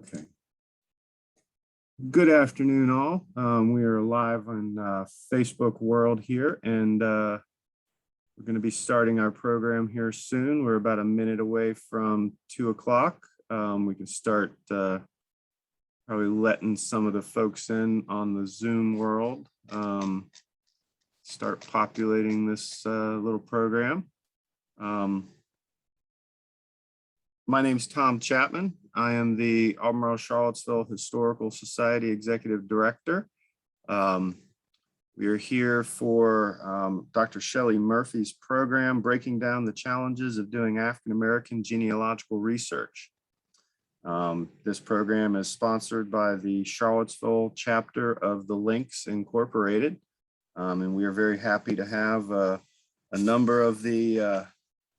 Okay. Good afternoon, all. We are live on Facebook World here, and we're going to be starting our program here soon. We're about a minute away from 2 o'clock. We can start probably letting some of the folks in on the Zoom world. Start populating this little program. My name's Tom Chapman. I am the Albemarle Charlottesville Historical Society Executive Director. We are here for Dr. Shelley Murphy's program, Breaking Down the Challenges of Doing African-American Genealogical Research. This program is sponsored by the Charlottesville chapter of the Lynx Incorporated. And we are very happy to have a number of the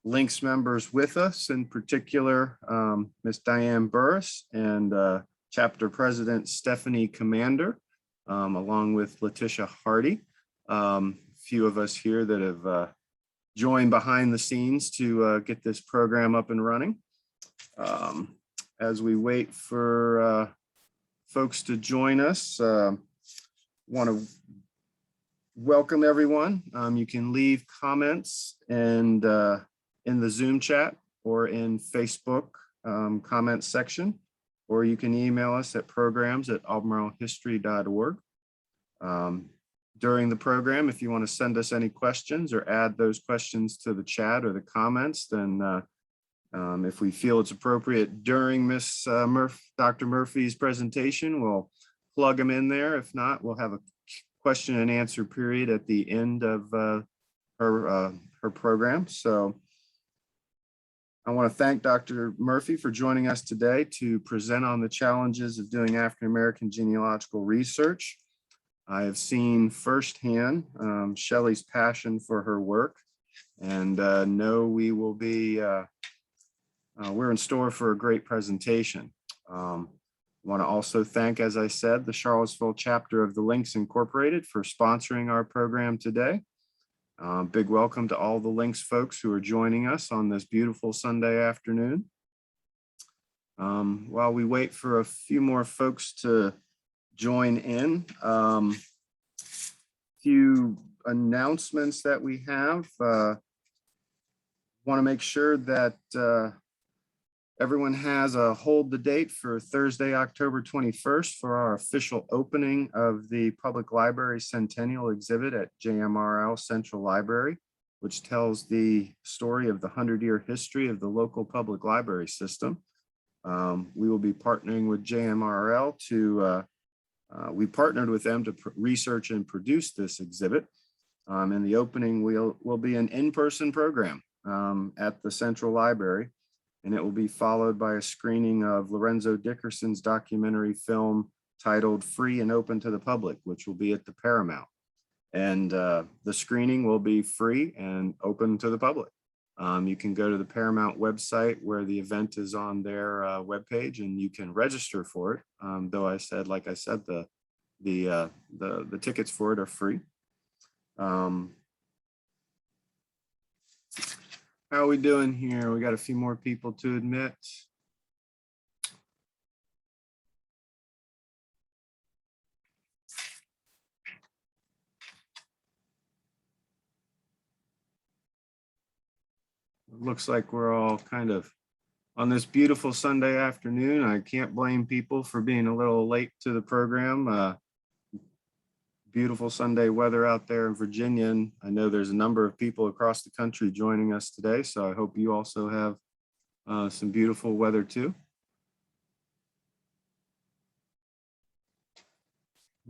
Lynx members with us, in particular, Ms. Diane Burris and Chapter President Stephanie Commander, along with Letitia Hardy. Few of us here that have joined behind the scenes to get this program up and running. As we wait for folks to join us, want to welcome everyone. You can leave comments and in the Zoom chat or in Facebook comments section, or you can email us at programs@albemarlehistory.org. During the program, if you want to send us any questions or add those questions to the chat or the comments, then if we feel it's appropriate during Dr. Murphy's presentation, we'll plug them in there. If not, we'll have a question and answer period at the end of her program. So I want to thank Dr. Murphy for joining us today to present on the challenges of doing African-American genealogical research. I have seen firsthand Shelley's passion for her work, and know we will be, we're in store for a great presentation. I want to also thank, as I said, the Charlottesville chapter of the Lynx Incorporated for sponsoring our program today. Big welcome to all the Lynx folks who are joining us on this beautiful Sunday afternoon. While we wait for a few more folks to join in, few announcements that we have. Want to make sure that everyone has a hold the date for Thursday, October 21st for our official opening of the Public Library Centennial exhibit at JMRL Central Library, which tells the story of the 100-year history of the local public library system. We will be partnering with JMRL to, we partnered with them to research and produce this exhibit. And the opening will be an in-person program at the Central Library. And it will be followed by a screening of Lorenzo Dickerson's documentary film titled Free and Open to the Public, which will be at the Paramount. And the screening will be free and open to the public. You can go to the Paramount website where the event is on their webpage, and you can register for it. Though like I said, the tickets for it are free. How are we doing here? We got a few more people to admit. It looks like we're all kind of on this beautiful Sunday afternoon. I can't blame people for being a little late to the program. Beautiful Sunday weather out there in Virginia, and I know there's a number of people across the country joining us today, so I hope you also have some beautiful weather too.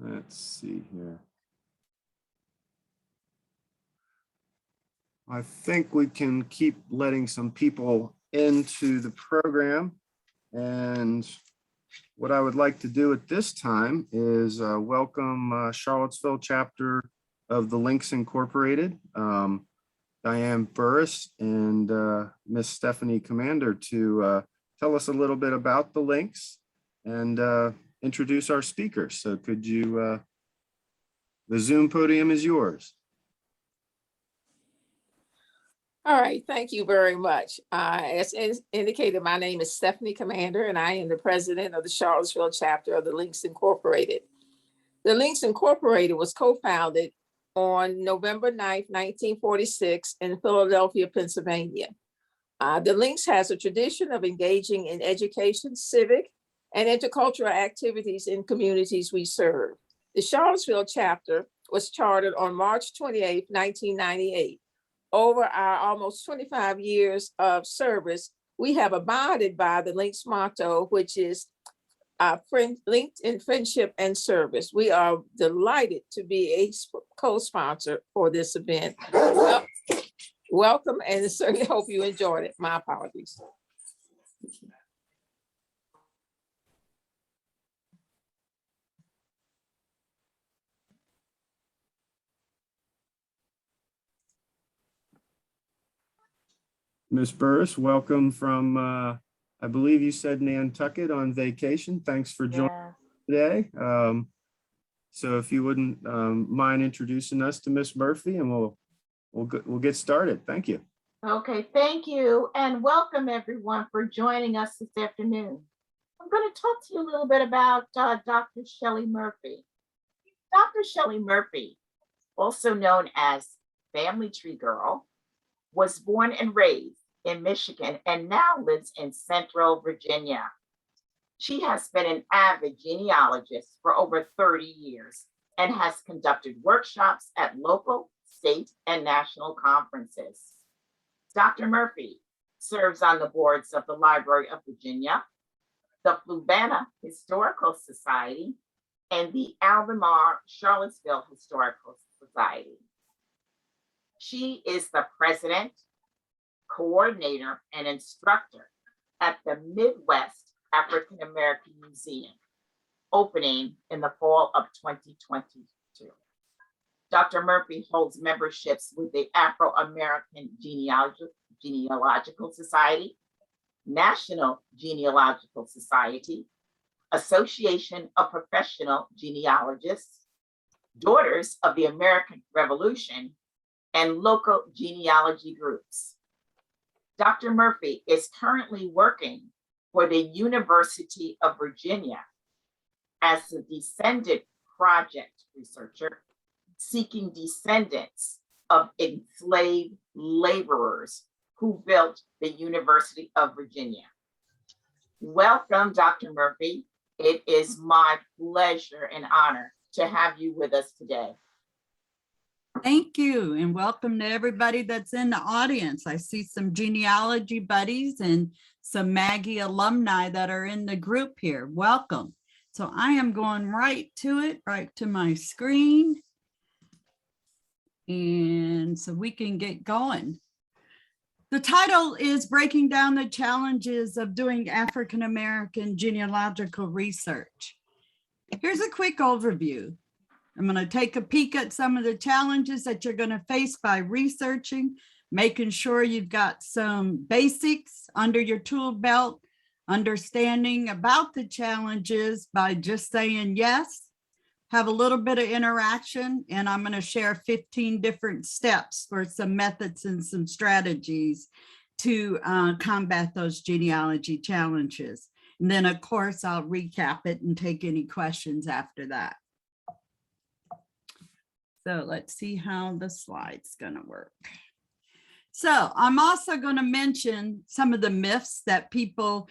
Let's see here. I think we can keep letting some people into the program, and what I would like to do at this time is welcome Charlottesville chapter of the Lynx Incorporated, Diane Burris and Miss Stephanie Commander to tell us a little bit about the Lynx and introduce our speakers. So could you, the Zoom podium is yours. All right, thank you very much. Indicated, my name is Stephanie Commander, and I am the president of the Charlottesville chapter of the Lynx Incorporated. The Lynx Incorporated was co-founded on November 9th, 1946 in Philadelphia, Pennsylvania. The Lynx has a tradition of engaging in education, civic, and intercultural activities in communities we serve. The Charlottesville chapter was chartered on March 28th, 1998. Over our almost 25 years of service, we have abided by the Lynx motto, which is linked in friendship and service. We are delighted to be a co-sponsor for this event. Welcome, and certainly hope you enjoyed it. My apologies. Ms. Burris, welcome from, I believe you said Nantucket on vacation. Thanks for joining today. So if you wouldn't mind introducing us to Ms. Murphy, and we'll get started. Thank you. Okay, thank you, and welcome everyone for joining us this afternoon. I'm going to talk to you a little bit about Dr. Shelley Murphy. Dr. Shelley Murphy, also known as Family Tree Girl, was born and raised in Michigan and now lives in Central Virginia. She has been an avid genealogist for over 30 years and has conducted workshops at local, state, and national conferences. Dr. Murphy serves on the boards of the Library of Virginia, the Fluvanna Historical Society, and the Albemarle Charlottesville Historical Society. She is the president, coordinator, and instructor at the Midwest African American Museum, opening in the fall of 2022. Dr. Murphy holds memberships with the Afro-American Genealogical Society, National Genealogical Society, Association of Professional Genealogists, Daughters of the American Revolution, and local genealogy groups. Dr. Murphy is currently working for the University of Virginia as a Descendant project researcher, seeking descendants of enslaved laborers who built the University of Virginia. Welcome, Dr. Murphy. It is my pleasure and honor to have you with us today. Thank you, and welcome to everybody that's in the audience. I see some genealogy buddies and some Maggie alumni that are in the group here. Welcome. So I am going right to my screen. And so we can get going. The title is Breaking Down the Challenges of Doing African American Genealogical Research. Here's a quick overview. I'm going to take a peek at some of the challenges that you're going to face by researching, making sure you've got some basics under your tool belt, understanding about the challenges by just saying yes, have a little bit of interaction, and I'm going to share 15 different steps for some methods and some strategies to combat those genealogy challenges. And then, of course, I'll recap it and take any questions after that. So let's see how the slide's going to work. So I'm also going to mention some of the myths that people,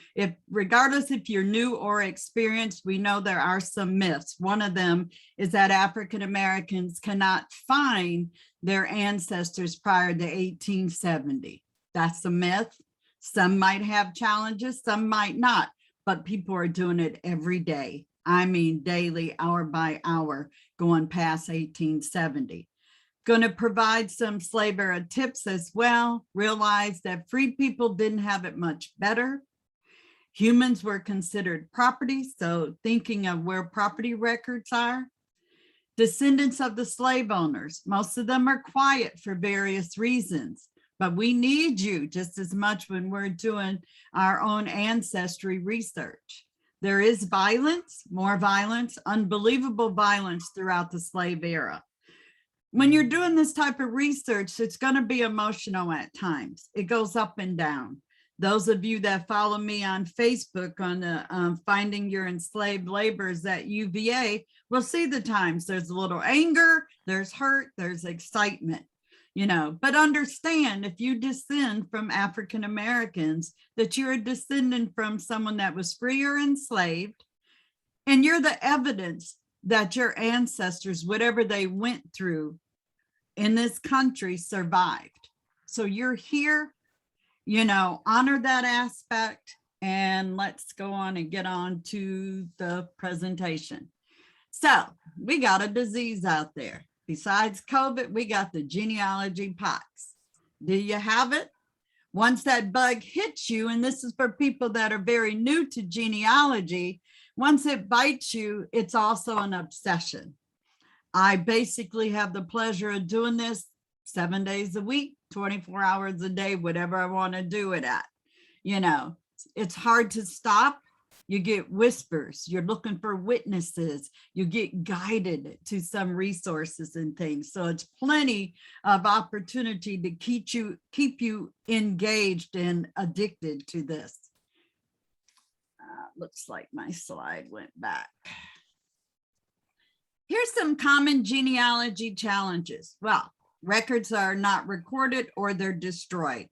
regardless if you're new or experienced, we know there are some myths. One of them is that African Americans cannot find their ancestors prior to 1870. That's a myth. Some might have challenges, some might not, but people are doing it every day. I mean, daily, hour by hour, going past 1870. Going to provide some slave era tips as well. Realize that free people didn't have it much better. Humans were considered property, so thinking of where property records are. Descendants of the slave owners, most of them are quiet for various reasons, but we need you just as much when we're doing our own ancestry research. There is violence, more violence, unbelievable violence throughout the slave era. When you're doing this type of research, it's going to be emotional at times. It goes up and down. Those of you that follow me on Facebook on the Finding Your Enslaved Laborers at UVA will see the times. There's a little anger, there's hurt, there's excitement, you know, but understand if you descend from African Americans, that you're a descendant from someone that was free or enslaved, and you're the evidence that your ancestors, whatever they went through in this country, survived. So you're here, you know, honor that aspect, and let's go on and get on to the presentation. So we got a disease out there. Besides COVID, we got the genealogy pox. Do you have it? Once that bug hits you, and this is for people that are very new to genealogy, once it bites you, it's also an obsession. I basically have the pleasure of doing this 7 days a week, 24 hours a day, whatever I want to do it at. You know, it's hard to stop. You get whispers, you're looking for witnesses, you get guided to some resources and things. So it's plenty of opportunity to keep you engaged and addicted to this. Looks like my slide went back. Here's some common genealogy challenges. Well, records are not recorded or they're destroyed.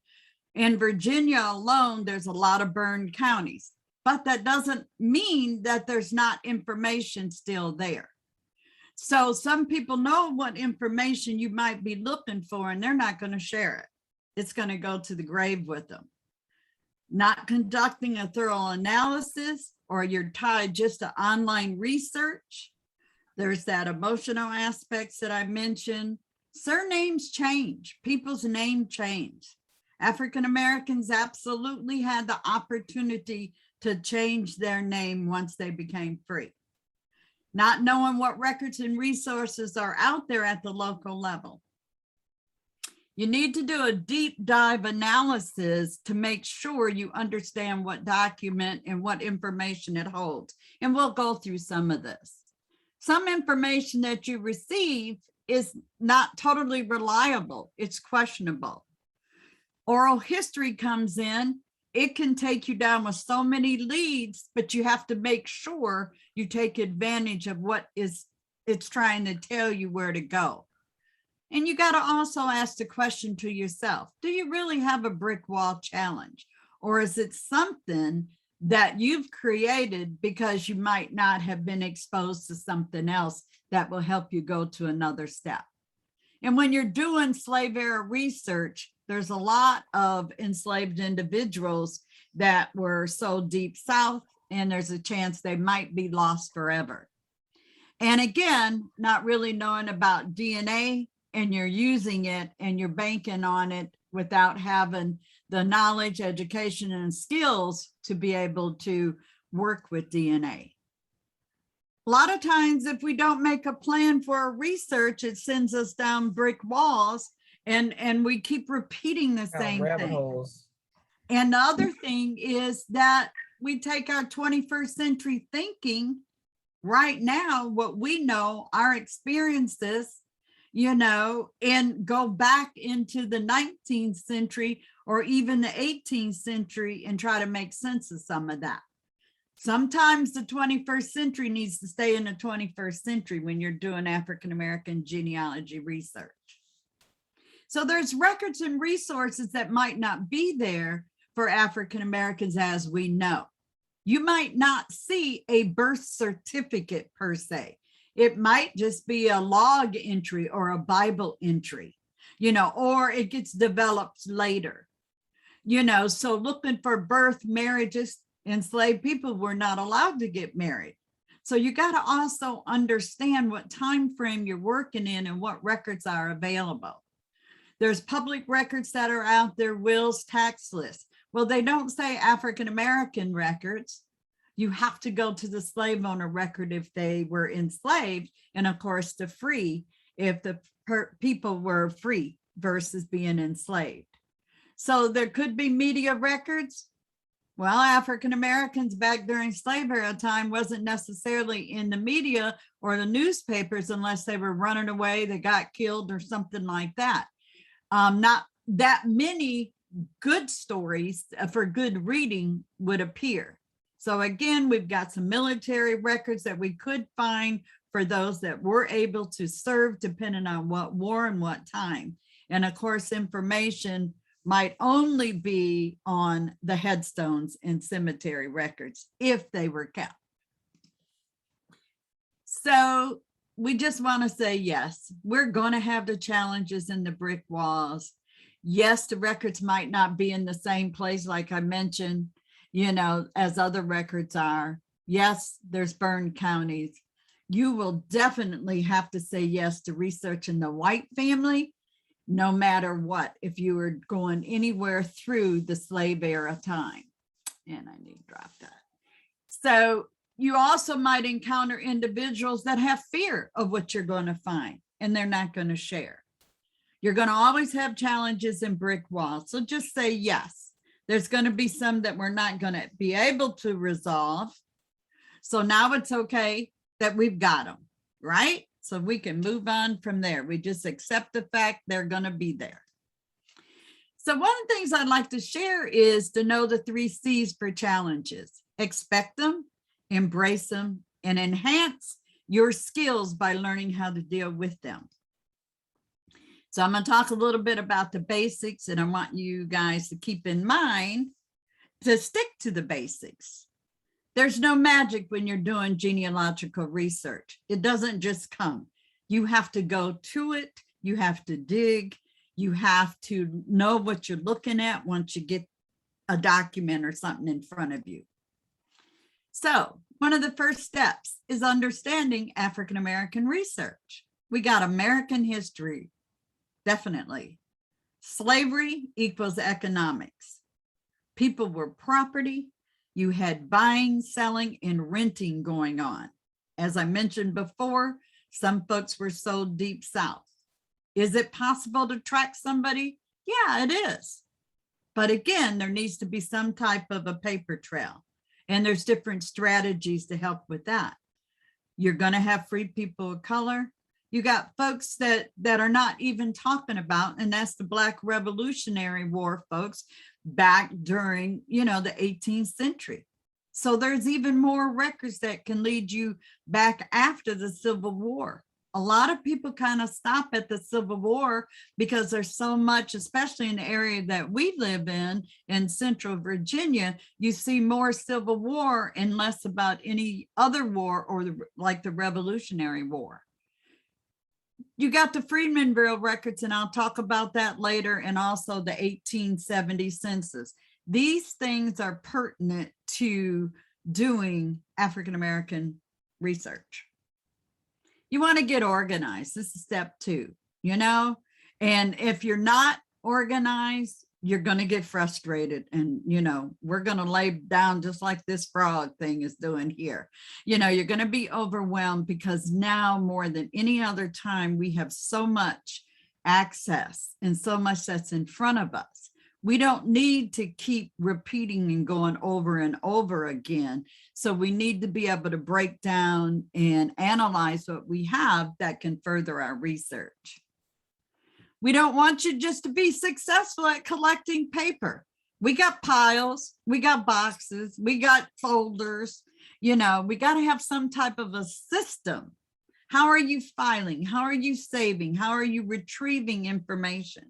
In Virginia alone, there's a lot of burned counties, but that doesn't mean that there's not information still there. So some people know what information you might be looking for, and they're not going to share it. It's going to go to the grave with them. Not conducting a thorough analysis, or you're tied just to online research. There's that emotional aspects that I mentioned. Surnames change, people's name change. African Americans absolutely had the opportunity to change their name once they became free. Not knowing what records and resources are out there at the local level. You need to do a deep dive analysis to make sure you understand what document and what information it holds. And we'll go through some of this. Some information that you receive is not totally reliable. It's questionable. Oral history comes in. It can take you down with so many leads, but you have to make sure you take advantage of what it's trying to tell you where to go. And you got to also ask the question to yourself, do you really have a brick wall challenge? Or is it something that you've created because you might not have been exposed to something else that will help you go to another step? And when you're doing slave era research, there's a lot of enslaved individuals that were so deep south, and there's a chance they might be lost forever. And again, not really knowing about DNA, and you're using it and you're banking on it without having the knowledge, education, and skills to be able to work with DNA. A lot of times, if we don't make a plan for our research, it sends us down brick walls, and we keep repeating the same thing. Holes. And the other thing is that we take our 21st century thinking right now, what we know, our experiences, you know, and go back into the 19th century or even the 18th century and try to make sense of some of that. Sometimes the 21st century needs to stay in the 21st century when you're doing African American genealogy research. So there's records and resources that might not be there for African Americans as we know. You might not see a birth certificate per se. It might just be a log entry or a Bible entry, you know, or it gets developed later, you know. So looking for birth, marriages, enslaved people were not allowed to get married. So you got to also understand what time frame you're working in and what records are available. There's public records that are out there, wills, tax lists. Well, they don't say African American records. You have to go to the slave owner record if they were enslaved, and of course the free if the people were free versus being enslaved. So there could be media records. Well, African Americans back during slave era time wasn't necessarily in the media or the newspapers unless they were running away, they got killed or something like that. Not that many good stories for good reading would appear. So again, we've got some military records that we could find for those that were able to serve depending on what war and what time. And of course, information might only be on the headstones and cemetery records if they were kept. So we just want to say, yes, we're going to have the challenges in the brick walls. Yes, the records might not be in the same place, like I mentioned, you know, as other records are. Yes, there's burned counties. You will definitely have to say yes to researching the white family, no matter what, if you were going anywhere through the slave era time. And I need to drop that. So you also might encounter individuals that have fear of what you're going to find, and they're not going to share. You're going to always have challenges in brick walls. So just say yes. There's going to be some that we're not going to be able to resolve. So now it's okay that we've got them, right? So we can move on from there. We just accept the fact they're going to be there. So one of the things I'd like to share is to know the 3 C's for challenges. Expect them, embrace them, and enhance your skills by learning how to deal with them. So I'm going to talk a little bit about the basics, and I want you guys to keep in mind to stick to the basics. There's no magic when you're doing genealogical research. It doesn't just come. You have to go to it. You have to dig. You have to know what you're looking at once you get a document or something in front of you. So one of the first steps is understanding African American research. We got American history, definitely. Slavery equals economics. People were property. You had buying, selling, and renting going on. As I mentioned before, some folks were sold deep south. Is it possible to track somebody? Yeah, it is. But again, there needs to be some type of a paper trail. And there's different strategies to help with that. You're going to have free people of color. You got folks that are not even talking about, and that's the Black Revolutionary War folks back during, you know, the 18th century. So there's even more records that can lead you back after the Civil War. A lot of people kind of stop at the Civil War because there's so much, especially in the area that we live in Central Virginia, you see more Civil War and less about any other war or like the Revolutionary War. You got the Freedman Bureau records, and I'll talk about that later, and also the 1870 census. These things are pertinent to doing African American research. You want to get organized. This is step 2, you know, and if you're not organized, you're going to get frustrated, and, you know, we're going to lay down just like this frog thing is doing here. You know, you're going to be overwhelmed because now more than any other time, we have so much access and so much that's in front of us. We don't need to keep repeating and going over and over again. So we need to be able to break down and analyze what we have that can further our research. We don't want you just to be successful at collecting paper. We got piles, we got boxes, we got folders, you know, we got to have some type of a system. How are you filing? How are you saving? How are you retrieving information?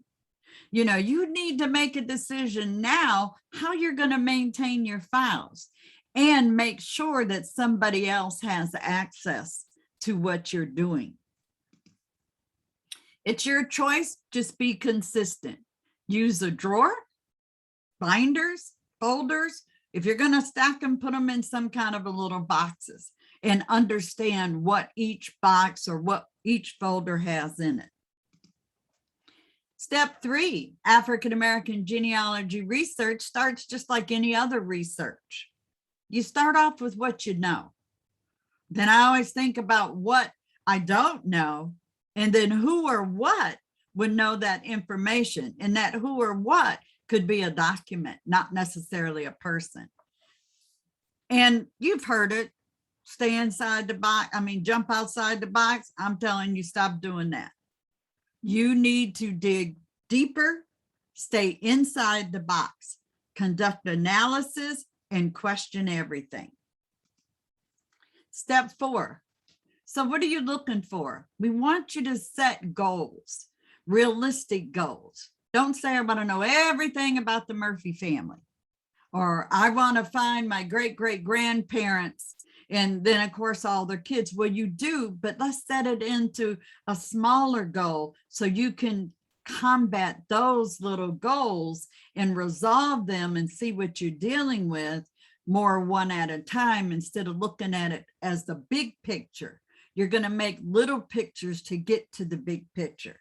You know, you need to make a decision now how you're going to maintain your files and make sure that somebody else has access to what you're doing. It's your choice. Just be consistent. Use a drawer, binders, folders. If you're going to stack them, put them in some kind of a little boxes and understand what each box or what each folder has in it. Step 3, African American genealogy research starts just like any other research. You start off with what you know. Then I always think about what I don't know, and then who or what would know that information. And that who or what could be a document, not necessarily a person. And you've heard it, stay inside the box. I mean, jump outside the box. I'm telling you, stop doing that. You need to dig deeper, stay inside the box, conduct analysis, and question everything. Step 4. So what are you looking for? We want you to set goals, realistic goals. Don't say, I want to know everything about the Murphy family, or I want to find my great-great-grandparents, and then of course all their kids. Well, you do, but let's set it into a smaller goal so you can combat those little goals and resolve them and see what you're dealing with more one at a time instead of looking at it as the big picture. You're going to make little pictures to get to the big picture.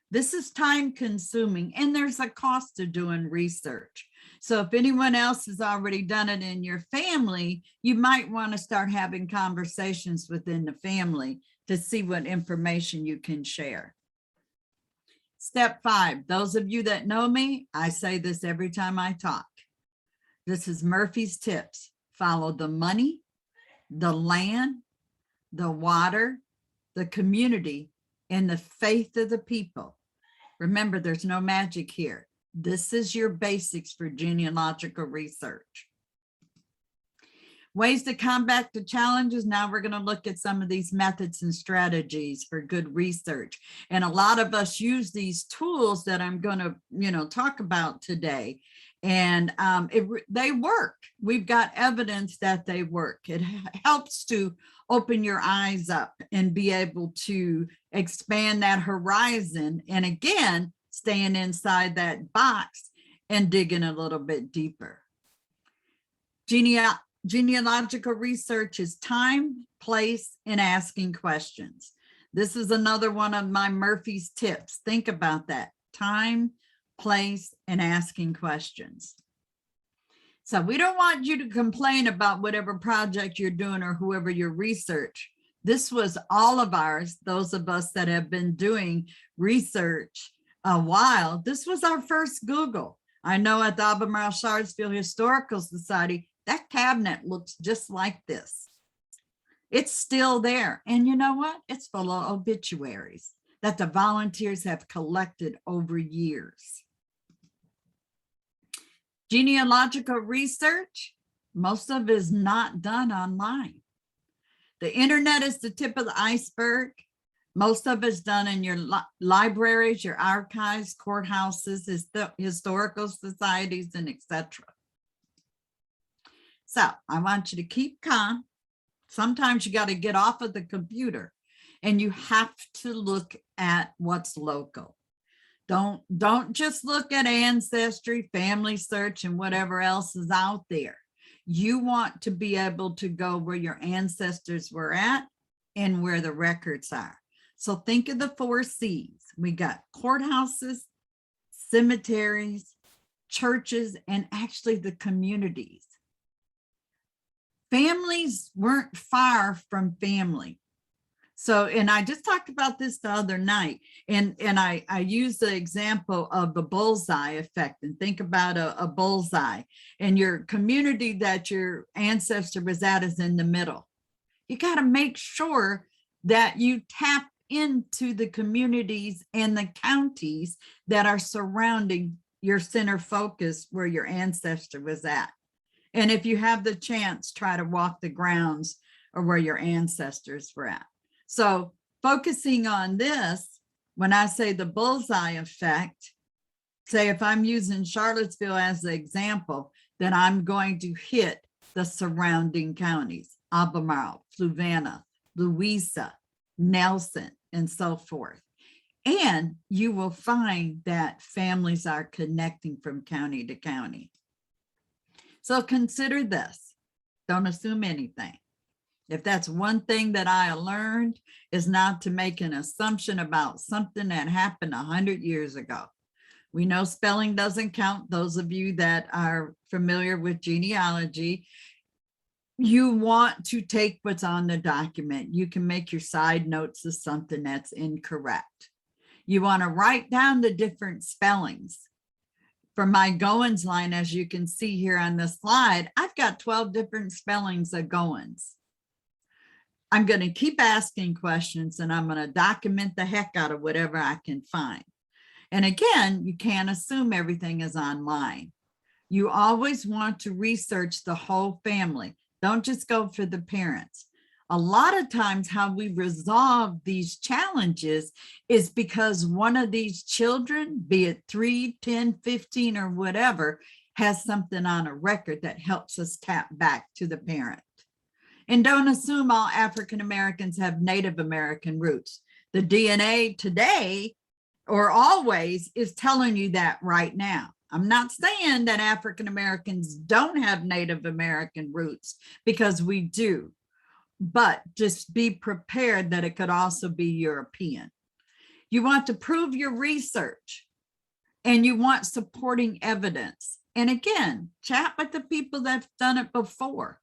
This is time consuming, and there's a cost to doing research. So if anyone else has already done it in your family, you might want to start having conversations within the family to see what information you can share. Step 5, those of you that know me, I say this every time I talk. This is Murphy's tips. Follow the money, the land, the water, the community, and the faith of the people. Remember, there's no magic here. This is your basics for genealogical research. Ways to combat the challenges. Now we're going to look at some of these methods and strategies for good research. And a lot of us use these tools that I'm going to, talk about today. And they work. We've got evidence that they work. It helps to open your eyes up and be able to expand that horizon. And again, staying inside that box and digging a little bit deeper. Genealogical research is time, place, and asking questions. This is another one of my Murphy's tips. Think about that. Time, place, and asking questions. So we don't want you to complain about whatever project you're doing or whoever your research. This was all of ours, those of us that have been doing research a while. This was our first Google. I know at the Albemarle Charlottesville Historical Society, that cabinet looks just like this. It's still there. And you know what? It's full of obituaries that the volunteers have collected over years. Genealogical research, most of it is not done online. The internet is the tip of the iceberg. Most of it's done in your libraries, your archives, courthouses, historical societies, and etc. So I want you to keep calm. Sometimes you got to get off of the computer and you have to look at what's local. Don't just look at Ancestry, Family Search, and whatever else is out there. You want to be able to go where your ancestors were at and where the records are. So think of the 4 C's. We got courthouses, cemeteries, churches, and actually the communities. Families weren't far from family. So, and I just talked about this the other night, and I used the example of the bullseye effect. And think about a bullseye, and your community that your ancestor was at is in the middle. You got to make sure that you tap into the communities and the counties that are surrounding your center focus where your ancestor was at. And if you have the chance, try to walk the grounds or where your ancestors were at. So focusing on this, when I say the bullseye effect, say if I'm using Charlottesville as the example, then I'm going to hit the surrounding counties, Albemarle, Fluvanna, Louisa, Nelson, and so forth. And you will find that families are connecting from county to county. So consider this. Don't assume anything. If that's one thing that I learned, is not to make an assumption about something that happened 100 years ago. We know spelling doesn't count. Those of you that are familiar with genealogy, you want to take what's on the document. You can make your side notes of something that's incorrect. You want to write down the different spellings. For my Goins line, as you can see here on the slide, I've got 12 different spellings of Goins. I'm going to keep asking questions and I'm going to document the heck out of whatever I can find. And again, you can't assume everything is online. You always want to research the whole family. Don't just go for the parents. A lot of times how we resolve these challenges is because one of these children, be it 3, 10, 15, or whatever, has something on a record that helps us tap back to the parent. And don't assume all African Americans have Native American roots. The DNA today or always is telling you that right now. I'm not saying that African Americans don't have Native American roots, because we do, but just be prepared that it could also be European. You want to prove your research and you want supporting evidence. And again, chat with the people that've done it before.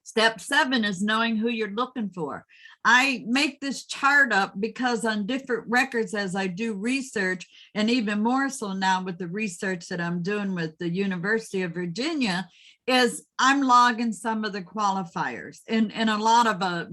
Step 7 is knowing who you're looking for. I make this chart up because on different records, as I do research, and even more so now with the research that I'm doing with the University of Virginia, is I'm logging some of the qualifiers. And a lot of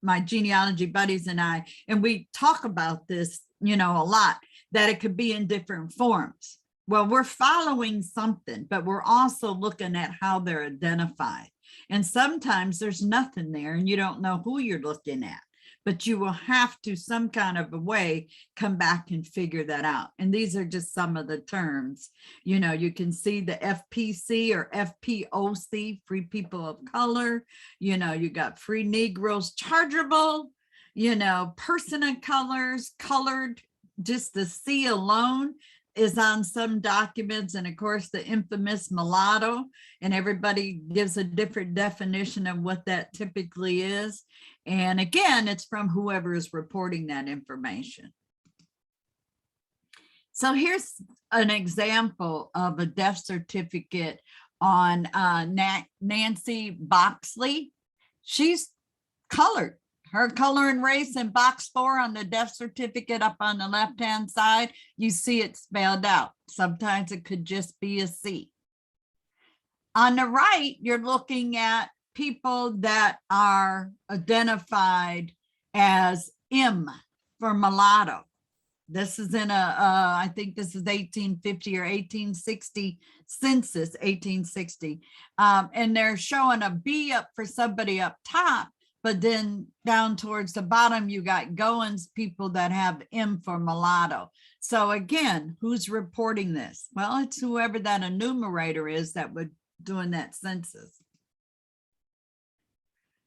my genealogy buddies and we talk about this, a lot, that it could be in different forms. Well, we're following something, but we're also looking at how they're identified. And sometimes there's nothing there and you don't know who you're looking at, but you will have to some kind of a way come back and figure that out. And these are just some of the terms. You can see the FPC or FPOC, Free People of Color. You got Free Negroes Chargeable, Person of Colors, Colored, just the C alone is on some documents, and of course the infamous mulatto, and everybody gives a different definition of what that typically is. And again, it's from whoever is reporting that information. So here's an example of a death certificate on Nancy Boxley. She's colored. Her color and race in box 4 on the death certificate up on the left-hand side, you see it spelled out. Sometimes it could just be a C. On the right, you're looking at people that are identified as M for mulatto. This is in I think this is 1850 or 1860 census, 1860. And they're showing a B up for somebody up top. But then down towards the bottom, you got Goins, people that have M for mulatto. So again, who's reporting this? Well, it's whoever that enumerator is that would doing that census.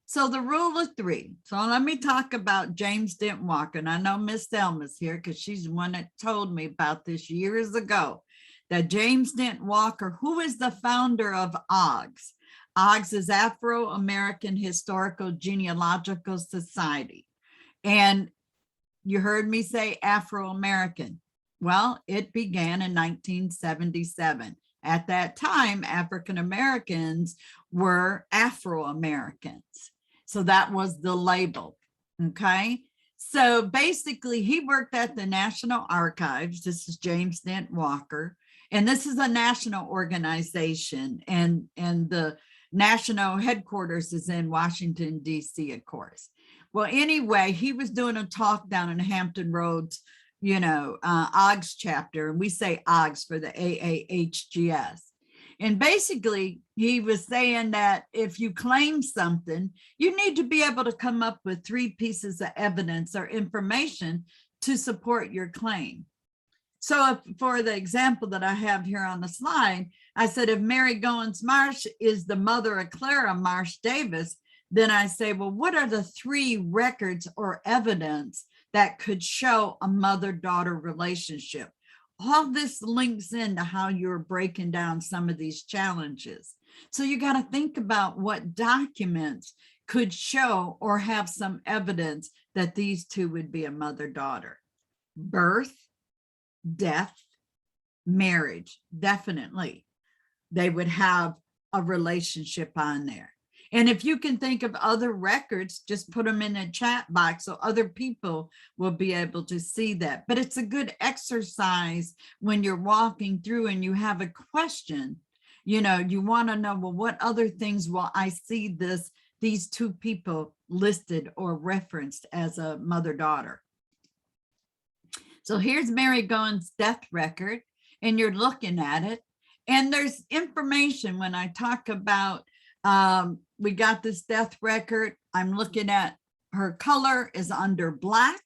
So the rule of 3. So let me talk about James Dent Walker. And I know Miss Thelma's here because she's the one that told me about this years ago, that James Dent Walker, who is the founder of OGS. OGS is Afro-American Historical Genealogical Society. And you heard me say Afro-American. Well, it began in 1977. At that time, African Americans were Afro-Americans. So that was the label, okay? So basically, he worked at the National Archives. This is James Dent Walker. And this is a national organization. And the national headquarters is in Washington, D.C., of course. Well, anyway, he was doing a talk down in Hampton Roads, OGS chapter, and we say OGS for the AAHGS. And basically, he was saying that if you claim something, you need to be able to come up with 3 pieces of evidence or information to support your claim. So for the example that I have here on the slide, I said, if Mary Goins Marsh is the mother of Clara Marsh Davis, then I say, well, what are the 3 records or evidence that could show a mother-daughter relationship? All this links into how you're breaking down some of these challenges. So you got to think about what documents could show or have some evidence that these 2 would be a mother-daughter. Birth, death, marriage, definitely. They would have a relationship on there. And if you can think of other records, just put them in a chat box so other people will be able to see that. But it's a good exercise when you're walking through and you have a question You know, you want to know, well, what other things will I see these two people listed or referenced as a mother-daughter? So here's Mary Gowan's death record, and you're looking at it. And there's information when I talk about, we got this death record. I'm looking at her color is under black,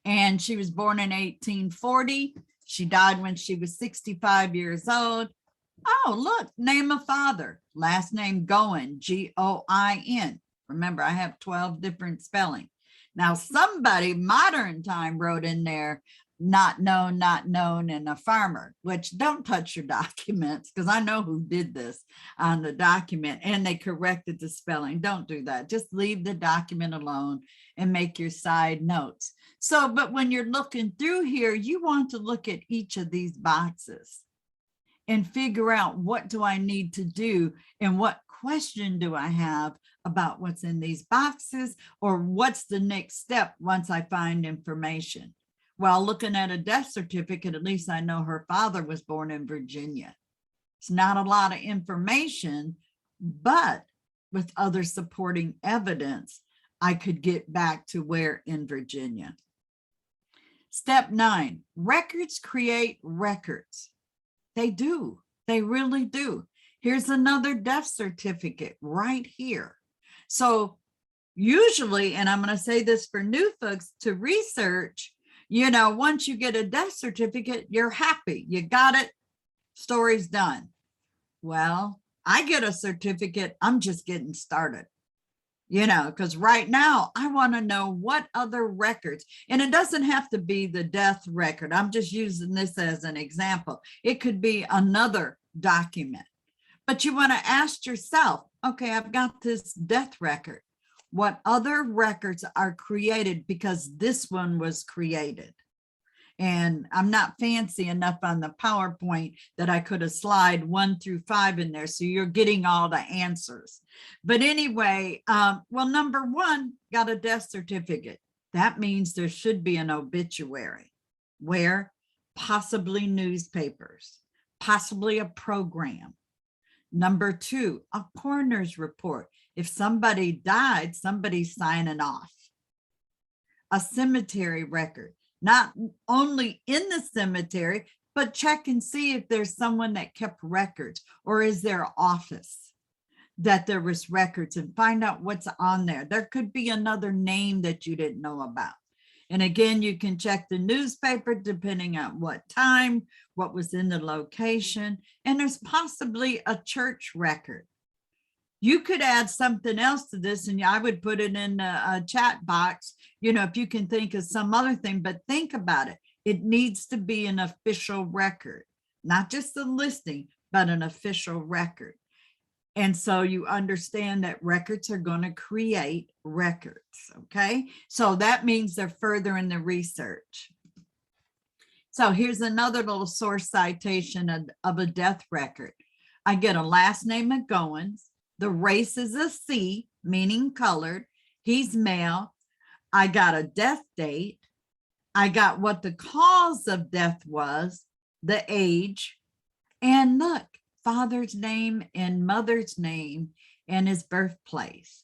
and she was born in 1840. She died when she was 65 years old. Oh, look, name of father, last name Goin, Goin. Remember, I have 12 different spelling. Now, somebody modern time wrote in there, not known, and a farmer, which don't touch your documents, because I know who did this on the document, and they corrected the spelling. Don't do that. Just leave the document alone and make your side notes. So, but when you're looking through here, you want to look at each of these boxes and figure out, what do I need to do and what question do I have about what's in these boxes, or what's the next step once I find information. Well, looking at a death certificate, at least I know her father was born in Virginia. It's not a lot of information, but with other supporting evidence, I could get back to where in Virginia. Step 9, records create records. They do. They really do. Here's another death certificate right here. So usually, and I'm going to say this for new folks to research, you know, once you get a death certificate, you're happy. You got it. Story's done. Well, I get a certificate. I'm just getting started. You know, because right now I want to know what other records, and it doesn't have to be the death record. I'm just using this as an example. It could be another document, but you want to ask yourself, okay, I've got this death record. What other records are created because this one was created? And I'm not fancy enough on the PowerPoint that I could have slide 1 through 5 in there. So you're getting all the answers. But anyway, well, number 1, got a death certificate. That means there should be an obituary. Where? Possibly newspapers, possibly a program. Number 2, a coroner's report. If somebody died, somebody's signing off. A cemetery record. Not only in the cemetery, but check and see if there's someone that kept records, or is there an office that there was records, and find out what's on there. There could be another name that you didn't know about. And again, you can check the newspaper depending on what time, what was in the location, and there's possibly a church record. You could add something else to this, and I would put it in a chat box, you know, if you can think of some other thing, but think about it. It needs to be an official record, not just a listing, but an official record. And so you understand that records are going to create records, okay? So that means they're further in the research. So here's another little source citation of a death record. I get a last name of Goins. The race is a C, meaning colored. He's male. I got a death date. I got what the cause of death was, the age, and look, father's name and mother's name and his birthplace.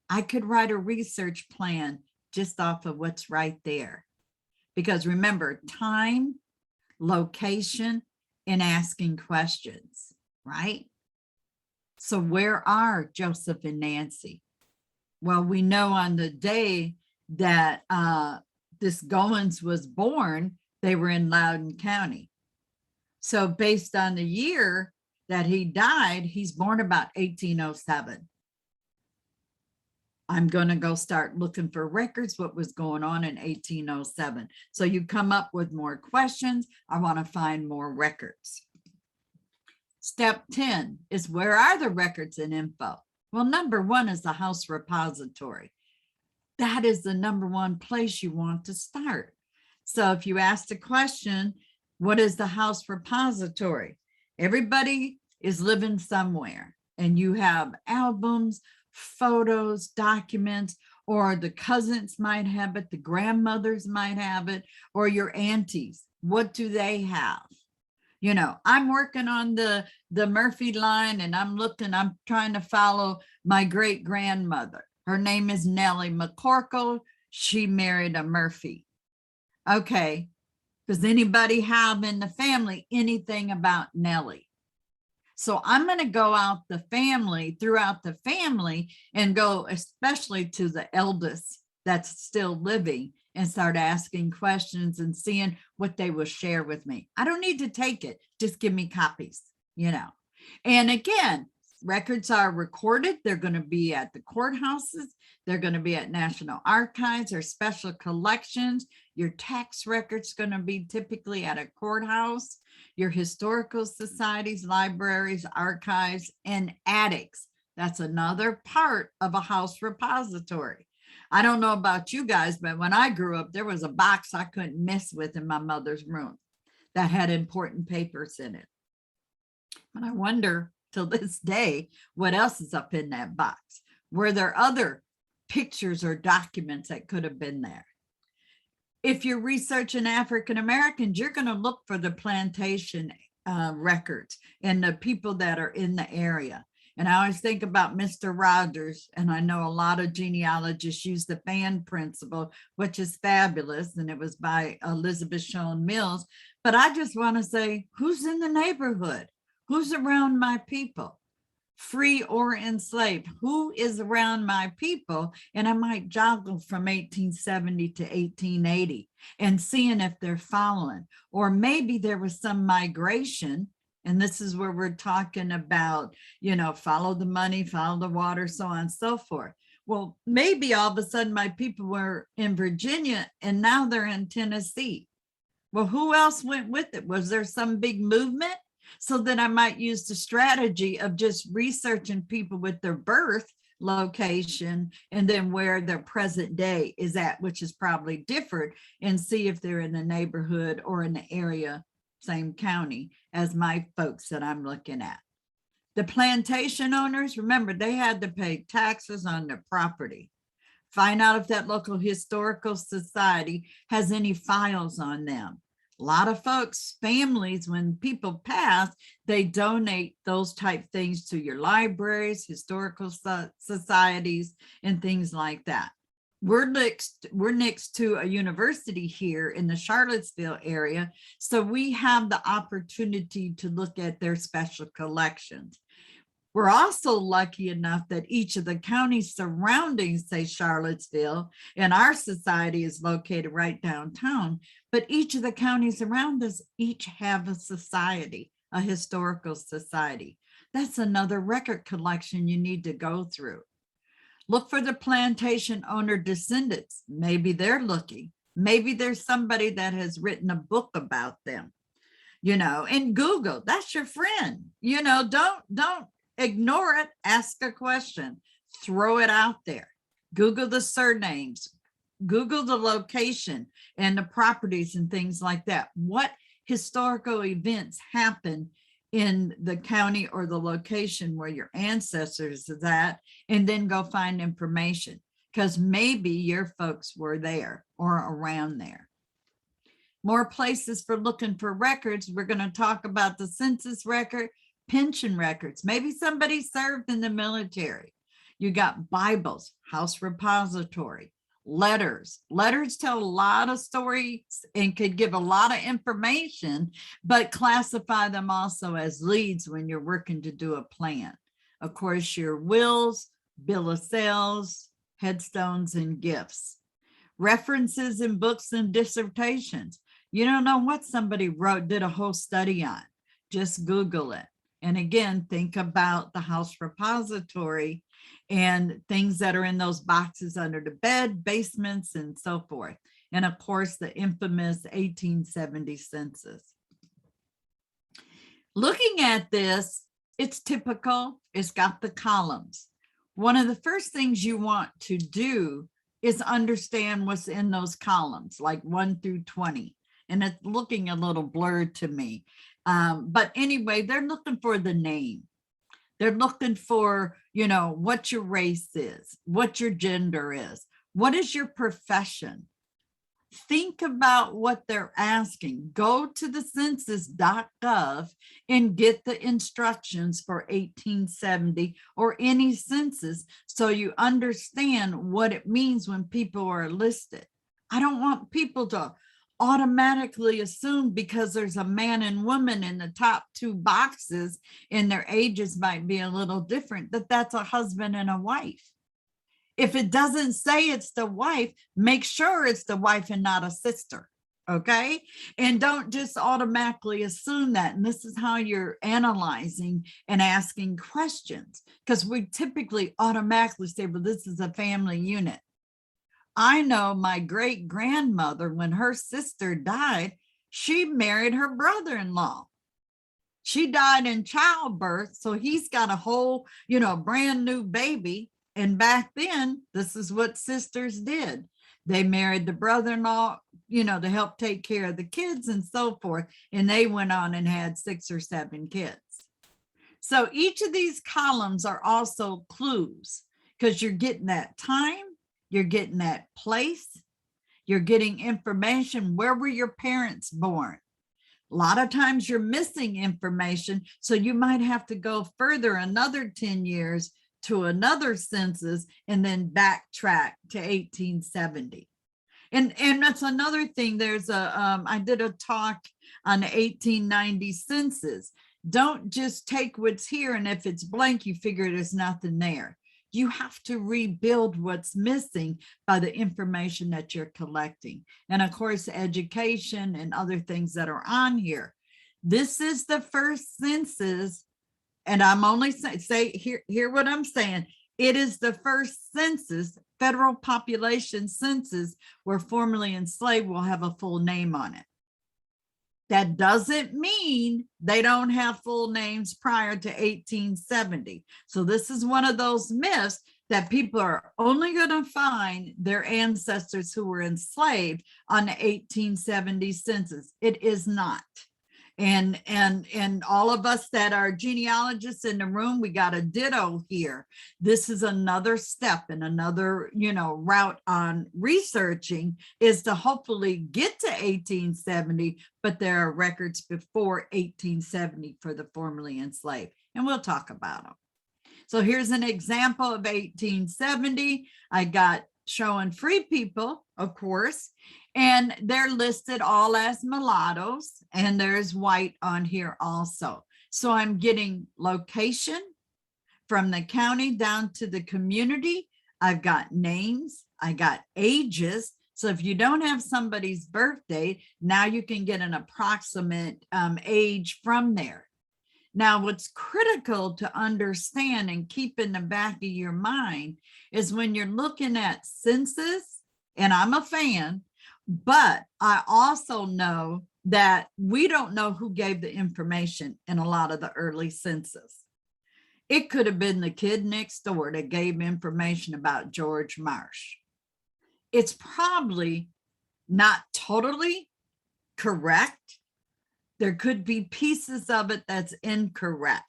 I could write a research plan just off of what's right there. Because remember, time, location, and asking questions, right? So where are Joseph and Nancy? Well, we know on the day that this Goins was born, they were in Loudoun County. So based on the year that he died, he's born about 1807. I'm going to go start looking for records, what was going on in 1807. So you come up with more questions. I want to find more records. Step 10 is, where are the records and info? Well, number 1 is the house repository. That is the number 1 place you want to start. So if you ask the question, what is the house repository? Everybody is living somewhere, and you have albums, photos, documents, or the cousins might have it, the grandmothers might have it, or your aunties. What do they have? You know, I'm working on the Murphy line, and I'm trying to follow my great grandmother. Her name is Nellie McCorkle. She married a Murphy. Okay. Does anybody have in the family anything about Nellie? So I'm going to go out throughout the family, and go especially to the eldest that's still living, and start asking questions and seeing what they will share with me. I don't need to take it. Just give me copies, you know. And again, records are recorded. They're going to be at the courthouses. They're going to be at National Archives or special collections. Your tax record's going to be typically at a courthouse. Your historical societies, libraries, archives, and attics. That's another part of a house repository. I don't know about you guys, but when I grew up, there was a box I couldn't mess with in my mother's room that had important papers in it. And I wonder till this day, what else is up in that box? Were there other pictures or documents that could have been there? If you're researching African Americans, you're going to look for the plantation records and the people that are in the area. And I always think about Mr. Rogers, and I know a lot of genealogists use the fan principle, which is fabulous, and it was by Elizabeth Shown Mills. But I just want to say, who's in the neighborhood? Who's around my people? Free or enslaved? Who is around my people? And I might joggle from 1870 to 1880 and seeing if they're following. Or maybe there was some migration. And this is where we're talking about, you know, follow the money, follow the water, so on and so forth. Well, maybe all of a sudden my people were in Virginia and now they're in Tennessee. Well, who else went with it? Was there some big movement? So then I might use the strategy of just researching people with their birth location and then where their present day is at, which is probably different, and see if they're in the neighborhood or in the area, same county as my folks that I'm looking at. The plantation owners, remember, they had to pay taxes on their property. Find out if that local historical society has any files on them. A lot of folks, families, when people pass, they donate those type things to your libraries, historical societies, and things like that. We're next to a university here in the Charlottesville area, so we have the opportunity to look at their special collections. We're also lucky enough that each of the counties surrounding, say, Charlottesville, and our society is located right downtown, but each of the counties around us each have a society, a historical society. That's another record collection you need to go through. Look for the plantation owner descendants. Maybe they're looking. Maybe there's somebody that has written a book about them, you know, and Google, that's your friend. You know, don't ignore it. Ask a question, throw it out there. Google the surnames, Google the location and the properties and things like that. What historical events happen in the county or the location where your ancestors is at, and then go find information, because maybe your folks were there or around there. More places for looking for records. We're going to talk about the census record, pension records. Maybe somebody served in the military. You got Bibles, house repository, letters. Letters tell a lot of stories and could give a lot of information, but classify them also as leads when you're working to do a plan. Of course, your wills, bill of sales, headstones, and gifts. References in books and dissertations. You don't know what somebody wrote, did a whole study on. Just Google it. And again, think about the house repository and things that are in those boxes under the bed, basements, and so forth. And of course, the infamous 1870 census. Looking at this, it's typical. It's got the columns. One of the first things you want to do is understand what's in those columns, like 1 through 20. And it's looking a little blurred to me. But anyway, they're looking for the name. They're looking for, you know, what your race is, what your gender is, what is your profession, think about what they're asking. Go to the census.gov and get the instructions for 1870 or any census so you understand what it means when people are listed. I don't want people to automatically assume because there's a man and woman in the top two boxes and their ages might be a little different, that that's a husband and a wife. If it doesn't say it's the wife, make sure it's the wife and not a sister. Okay. And don't just automatically assume that. And this is how you're analyzing and asking questions, because we typically automatically say, well, this is a family unit. I know my great grandmother, when her sister died, she married her brother-in-law. She died in childbirth. So he's got a whole, brand new baby. And back then, this is what sisters did. They married the brother-in-law, to help take care of the kids and so forth. And they went on and had 6 or 7 kids. So each of these columns are also clues, because you're getting that time, you're getting that place, you're getting information. Where were your parents born? A lot of times you're missing information. So you might have to go further another 10 years to another census and then backtrack to 1870. And that's another thing. There's I did a talk on the 1890 census. Don't just take what's here, and if it's blank, you figure there's nothing there. You have to rebuild what's missing by the information that you're collecting. And of course, education and other things that are on here. This is the first census. And I'm only hear what I'm saying. It is the first census, federal population census, where formerly enslaved will have a full name on it. That doesn't mean they don't have full names prior to 1870. So this is one of those myths that people are only going to find their ancestors who were enslaved on the 1870 census. It is not. And all of us that are genealogists in the room, we got a ditto here. This is another step and another, route on researching, is to hopefully get to 1870, but there are records before 1870 for the formerly enslaved, and we'll talk about them. So here's an example of 1870. I got showing free people, of course, and they're listed all as mulattoes, and there's white on here also. So I'm getting location from the county down to the community. I've got names, I got ages. So if you don't have somebody's birthday, now you can get an approximate age from there. Now, what's critical to understand and keep in the back of your mind is when you're looking at census, and I'm a fan, but I also know that we don't know who gave the information in a lot of the early census. It could have been the kid next door that gave information about George Marsh. It's probably not totally correct. There could be pieces of it that's incorrect.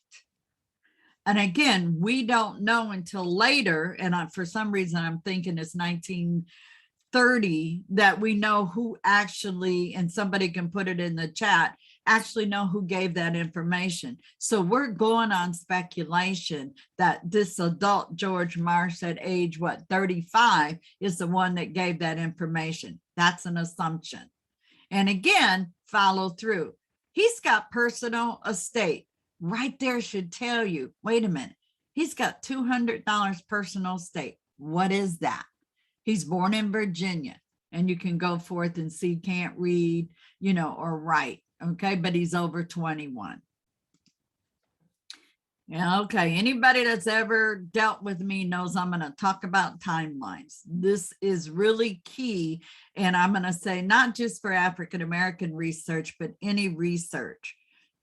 And again, we don't know until later, and for some reason I'm thinking it's 1930, that we know who actually, and somebody can put it in the chat, actually know who gave that information. So we're going on speculation that this adult George Marsh at age, 35, is the one that gave that information. That's an assumption. And again, follow through. He's got personal estate. Right there should tell you, wait a minute, he's got $200 personal estate. What is that? He's born in Virginia, and you can go forth and see, can't read, or write. Okay, but he's over 21. Yeah, okay. Anybody that's ever dealt with me knows I'm going to talk about timelines. This is really key. And I'm going to say, not just for African-American research, but any research.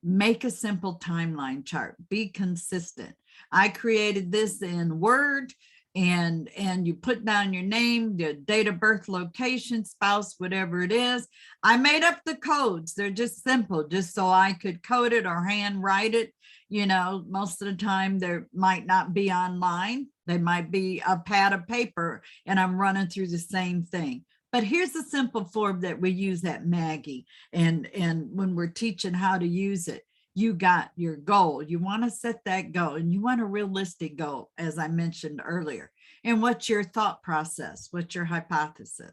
Make a simple timeline chart. Be consistent. I created this in Word, and you put down your name, your date of birth, location, spouse, whatever it is. I made up the codes. They're just simple, just so I could code it or handwrite it. Most of the time they might not be online. They might be a pad of paper, and I'm running through the same thing. But here's a simple form that we use at Maggie. And when we're teaching how to use it, you got your goal. You want to set that goal, and you want a realistic goal, as I mentioned earlier. And what's your thought process? What's your hypothesis?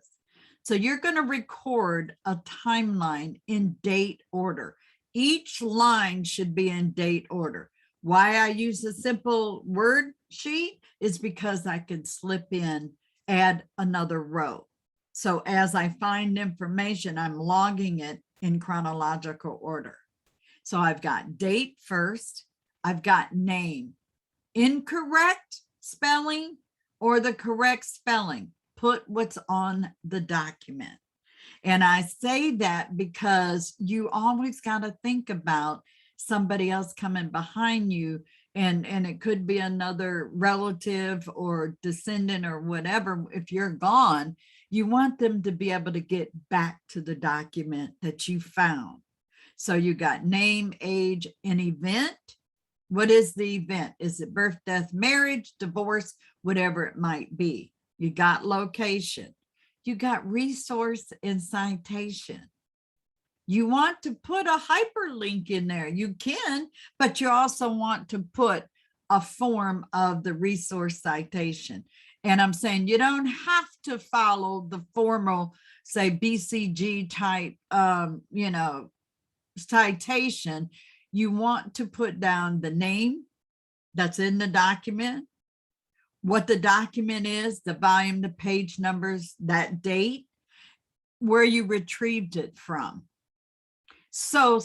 So you're going to record a timeline in date order. Each line should be in date order. Why I use a simple word sheet is because I can slip in, add another row. So as I find information, I'm logging it in chronological order. So I've got date first, I've got name, incorrect spelling or the correct spelling, put what's on the document. And I say that because you always got to think about somebody else coming behind you, and it could be another relative or descendant or whatever. If you're gone, you want them to be able to get back to the document that you found. So you got name, age, and event. What is the event? Is it birth, death, marriage, divorce, whatever it might be? You got location. You got resource and citation. You want to put a hyperlink in there. You can, but you also want to put a form of the resource citation. And I'm saying you don't have to follow the formal, say, BCG type, citation. You want to put down the name that's in the document, what the document is, the volume, the page numbers, that date, where you retrieved it from. So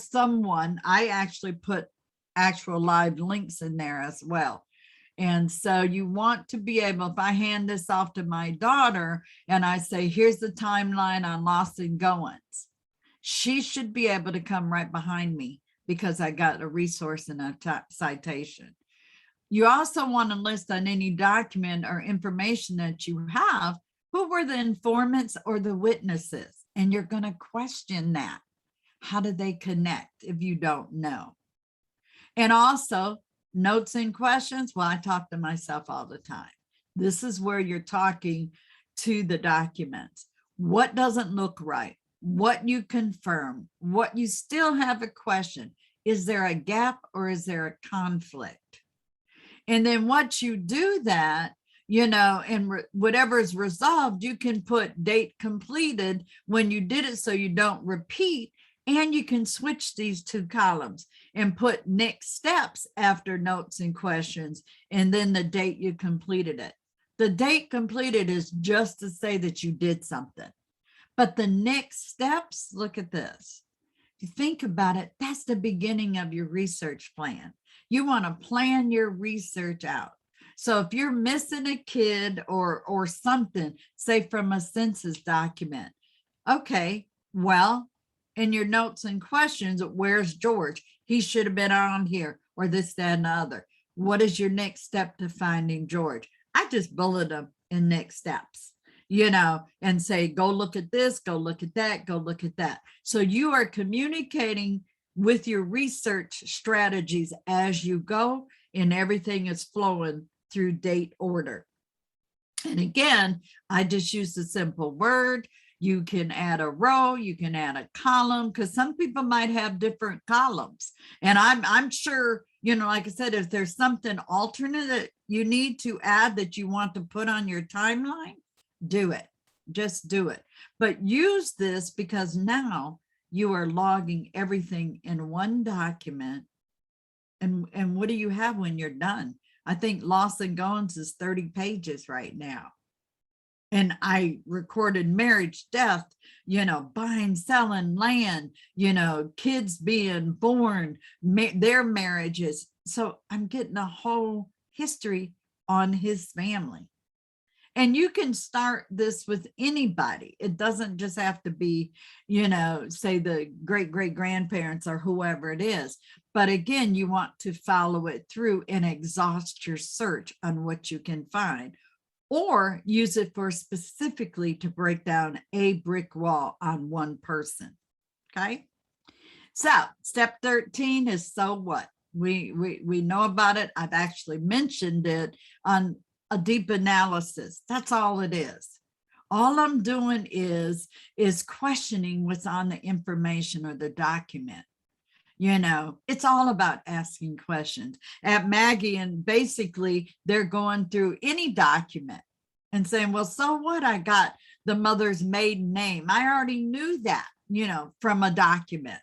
I actually put actual live links in there as well. And so you want to be able, if I hand this off to my daughter and I say, here's the timeline on Lost and Goings, she should be able to come right behind me because I got a resource and a citation. You also want to list on any document or information that you have, who were the informants or the witnesses? And you're going to question that. How do they connect if you don't know? And also notes and questions. Well, I talk to myself all the time. This is where you're talking to the documents. What doesn't look right? What you confirm? What you still have a question? Is there a gap or is there a conflict? And then once you do that, and whatever is resolved, you can put date completed when you did it so you don't repeat. And you can switch these two columns and put next steps after notes and questions, and then the date you completed it. The date completed is just to say that you did something. But the next steps, look at this. If you think about it, that's the beginning of your research plan. You want to plan your research out. So if you're missing a kid or something, say from a census document, okay, well, in your notes and questions, where's George? He should have been on here, or this, that, and the other. What is your next step to finding George? I just bullet them in next steps, and say, go look at this, go look at that, go look at that. So you are communicating with your research strategies as you go, and everything is flowing through date order. And again, I just use a simple word. You can add a row, you can add a column, because some people might have different columns. And I'm sure, like I said, if there's something alternate that you need to add that you want to put on your timeline, do it. Just do it. But use this because now you are logging everything in one document. And what do you have when you're done? I think Lost and Goings is 30 pages right now. And I recorded marriage, death, buying, selling land, kids being born, their marriages. So I'm getting a whole history on his family. And you can start this with anybody. It doesn't just have to be, say the great-great-grandparents or whoever it is. But again, you want to follow it through and exhaust your search on what you can find. Or use it for specifically to break down a brick wall on one person. Okay. So step 13 is so what? We know about it. I've actually mentioned it on a deep analysis. That's all it is. All I'm doing is questioning what's on the information or the document. You know, it's all about asking questions. At Maggie, and basically they're going through any document and saying, well, so what? I got the mother's maiden name. I already knew that, you know, from a document.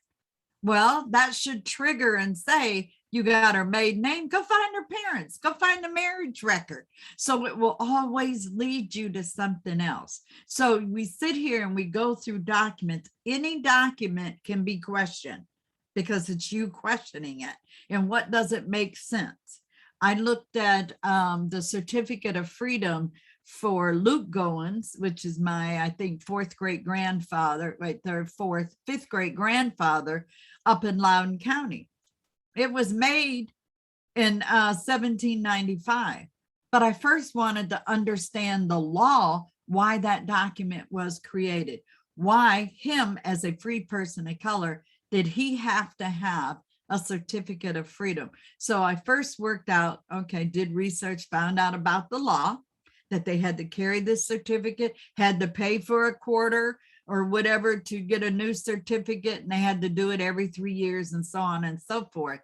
Well, that should trigger and say, you got her maiden name, go find her parents, go find the marriage record. So it will always lead you to something else. So we sit here and we go through documents. Any document can be questioned because it's you questioning it. And what doesn't make sense? I looked at the certificate of freedom for Luke Goins, which is my, I think, fourth great grandfather, right there, fifth great grandfather up in Loudoun County. It was made in 1795, but I first wanted to understand the law, why that document was created, why him as a free person of color, did he have to have a certificate of freedom? So I first worked out, okay, did research, found out about the law, that they had to carry this certificate, had to pay for a quarter or whatever to get a new certificate, and they had to do it every 3 years and so on and so forth.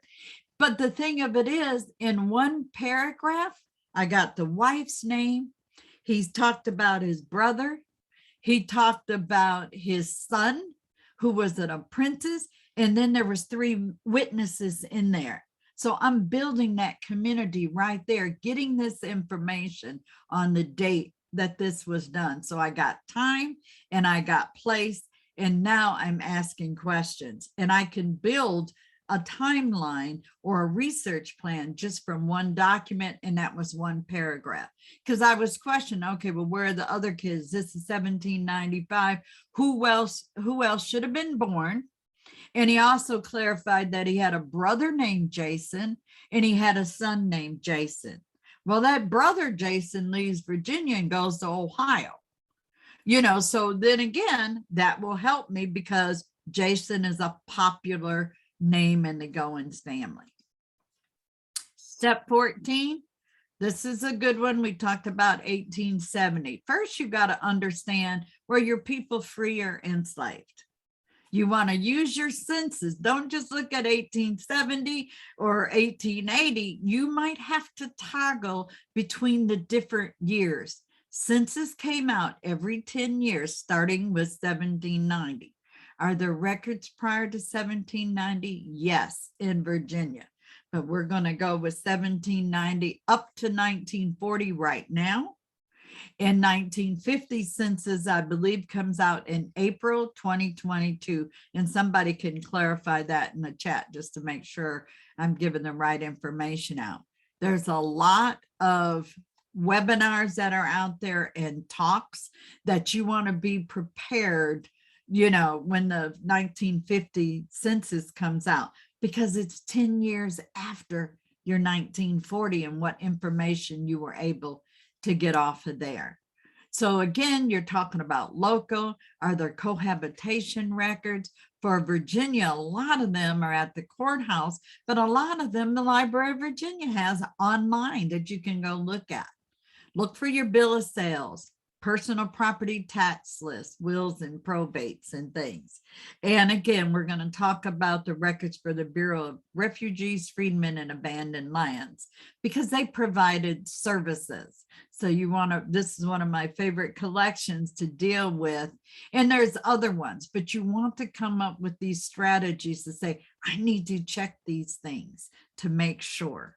But the thing of it is, in one paragraph, I got the wife's name. He's talked about his brother. He talked about his son, who was an apprentice. And then there was 3 witnesses in there. So I'm building that community right there, getting this information on the date that this was done. So I got time and I got place, and now I'm asking questions, and I can build a timeline or a research plan just from one document, and that was one paragraph. Because I was questioning, okay, well, where are the other kids? This is 1795. Who else should have been born? And he also clarified that he had a brother named Jason and he had a son named Jason. Well, that brother Jason leaves Virginia and goes to Ohio. You know, so then again, that will help me because Jason is a popular name in the Goins family. Step 14. This is a good one. We talked about 1870. First, you got to understand, were your people free or enslaved? You want to use your census. Don't just look at 1870 or 1880. You might have to toggle between the different years. Census came out every 10 years, starting with 1790. Are there records prior to 1790? Yes, in Virginia. But we're going to go with 1790 up to 1940 right now. In 1950 census, I believe, comes out in April 2022. And somebody can clarify that in the chat just to make sure I'm giving the right information out. There's a lot of webinars that are out there and talks that you want to be prepared, you know, when the 1950 census comes out, because it's 10 years after your 1940 and what information you were able to get off of there. So again, you're talking about local. Are there cohabitation records? For Virginia, a lot of them are at the courthouse, but a lot of them the Library of Virginia has online that you can go look at. Look for your bill of sales, personal property tax list, wills and probates and things. And again, we're going to talk about the records for the Bureau of Refugees, Freedmen, and Abandoned Lands, because they provided services. So you want to, this is one of my favorite collections to deal with. And there's other ones, but you want to come up with these strategies to say, I need to check these things to make sure.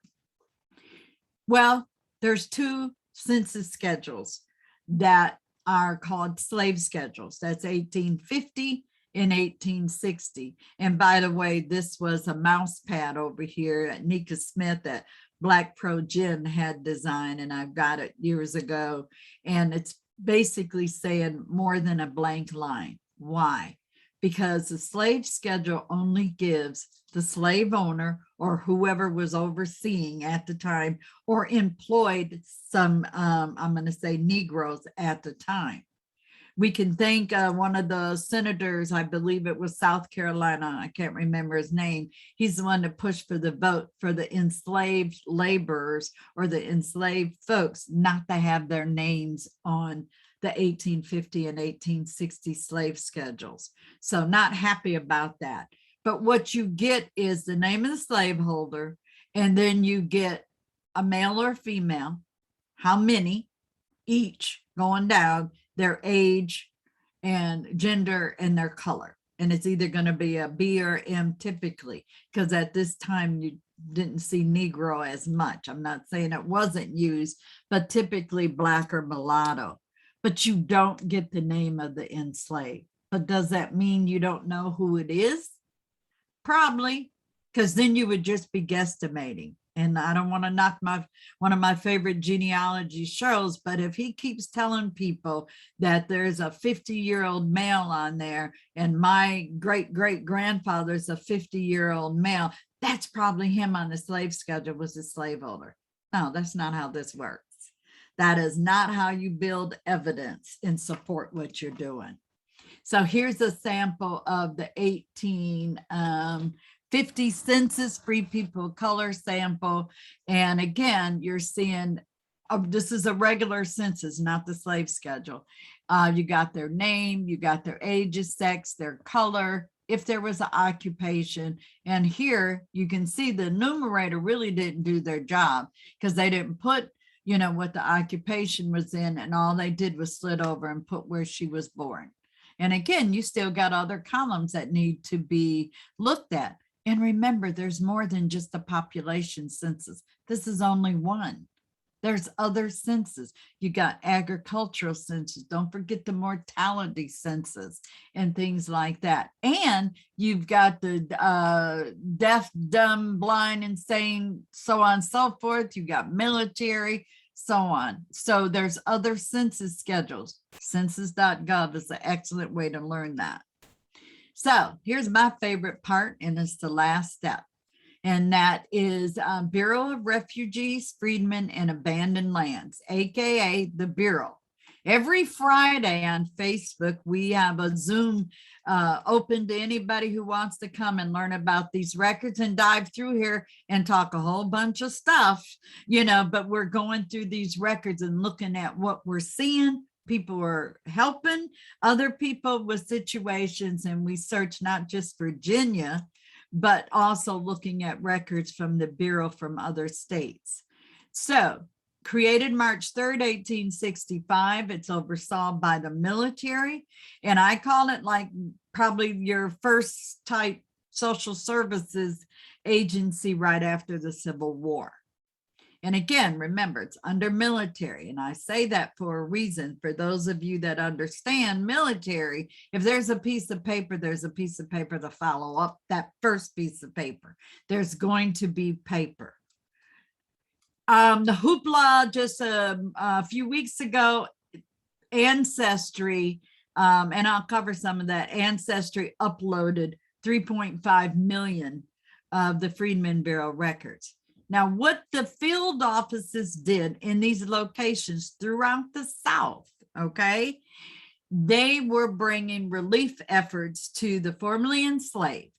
Well, there's 2 census schedules that are called slave schedules. That's 1850 and 1860. And by the way, this was a mouse pad over here that Nika Smith at Black Pro Gin had designed, and I've got it years ago. And it's basically saying more than a blank line. Why? Because the slave schedule only gives the slave owner or whoever was overseeing at the time or employed some, I'm going to say Negroes at the time. We can thank one of the senators, I believe it was South Carolina, I can't remember his name. He's the one that pushed for the vote for the enslaved laborers or the enslaved folks not to have their names on the 1850 and 1860 slave schedules. So not happy about that. But what you get is the name of the slaveholder, and then you get a male or female, how many each going down, their age and gender and their color. And it's either going to be a B or M typically, because at this time you didn't see Negro as much. I'm not saying it wasn't used, but typically Black or mulatto. But you don't get the name of the enslaved. But does that mean you don't know who it is? Probably, because then you would just be guesstimating. And I don't want to knock one of my favorite genealogy shows, but if he keeps telling people that there's a 50-year-old male on there and my great-great-grandfather's a 50-year-old male, that's probably him on the slave schedule, was a slaveholder. No, that's not how this works. That is not how you build evidence and support what you're doing. So here's a sample of the 1850 census free people of color sample. And again, you're seeing, this is a regular census, not the slave schedule. You got their name, you got their ages, sex, their color, if there was an occupation. And here you can see the numerator really didn't do their job, because they didn't put, you know, what the occupation was in, and all they did was slid over and put where she was born. And again, you still got other columns that need to be looked at. And remember, there's more than just the population census. This is only one. There's other census. You got agricultural census. Don't forget the mortality census and things like that. And you've got the deaf, dumb, blind, insane, so on and so forth. You got military, so on. So there's other census schedules. Census.gov is an excellent way to learn that. So here's my favorite part, and it's the last step. And that is Bureau of Refugees, Freedmen, and Abandoned Lands, AKA the Bureau. Every Friday on Facebook, we have a Zoom open to anybody who wants to come and learn about these records and dive through here and talk a whole bunch of stuff, you know, but we're going through these records and looking at what we're seeing. People are helping other people with situations, and we search not just Virginia, but also looking at records from the Bureau from other states. So created March 3rd, 1865. It's oversaw by the military. And I call it like probably your first type social services agency right after the Civil War. And again, remember, it's under military. And I say that for a reason. For those of you that understand military, if there's a piece of paper, there's a piece of paper to follow up that first piece of paper. There's going to be paper. The hoopla just a few weeks ago, Ancestry, and I'll cover some of that. Ancestry uploaded 3.5 million of the Freedman Bureau records. Now, what the field offices did in these locations throughout the South, okay, they were bringing relief efforts to the formerly enslaved.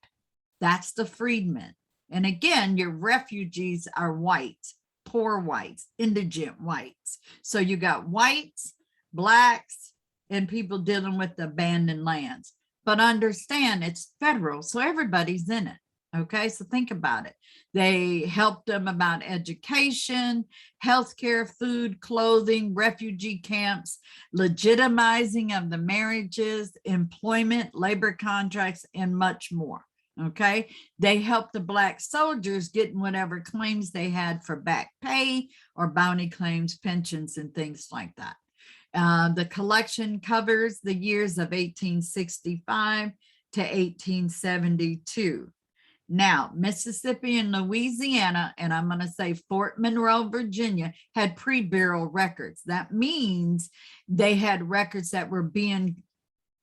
That's the freedmen. And again, your refugees are whites, poor whites, indigent whites. So you got whites, blacks, and people dealing with the abandoned lands. But understand, it's federal, so everybody's in it. Okay, so think about it. They helped them about education, healthcare, food, clothing, refugee camps, legitimizing of the marriages, employment, labor contracts, and much more. Okay, they helped the Black soldiers getting whatever claims they had for back pay or bounty claims, pensions, and things like that. The collection covers the years of 1865 to 1872. Now, Mississippi and Louisiana, and I'm going to say Fort Monroe, Virginia, had pre-Bureau records. That means they had records that were being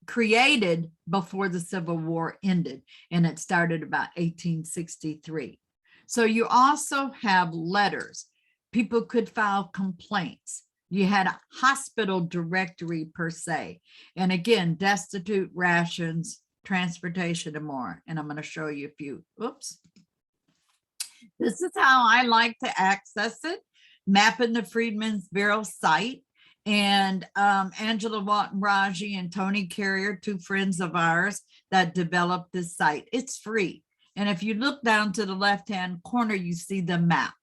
created before the Civil War ended, and it started about 1863. So you also have letters. People could file complaints. You had a hospital directory per se. And again, destitute, rations, transportation, and more. And I'm going to show you a few. Oops. This is how I like to access it. Mapping the Freedmen's Bureau site. And Angela Walton Raji and Tony Carrier, two friends of ours that developed this site. It's free. And if you look down to the left-hand corner, you see the map.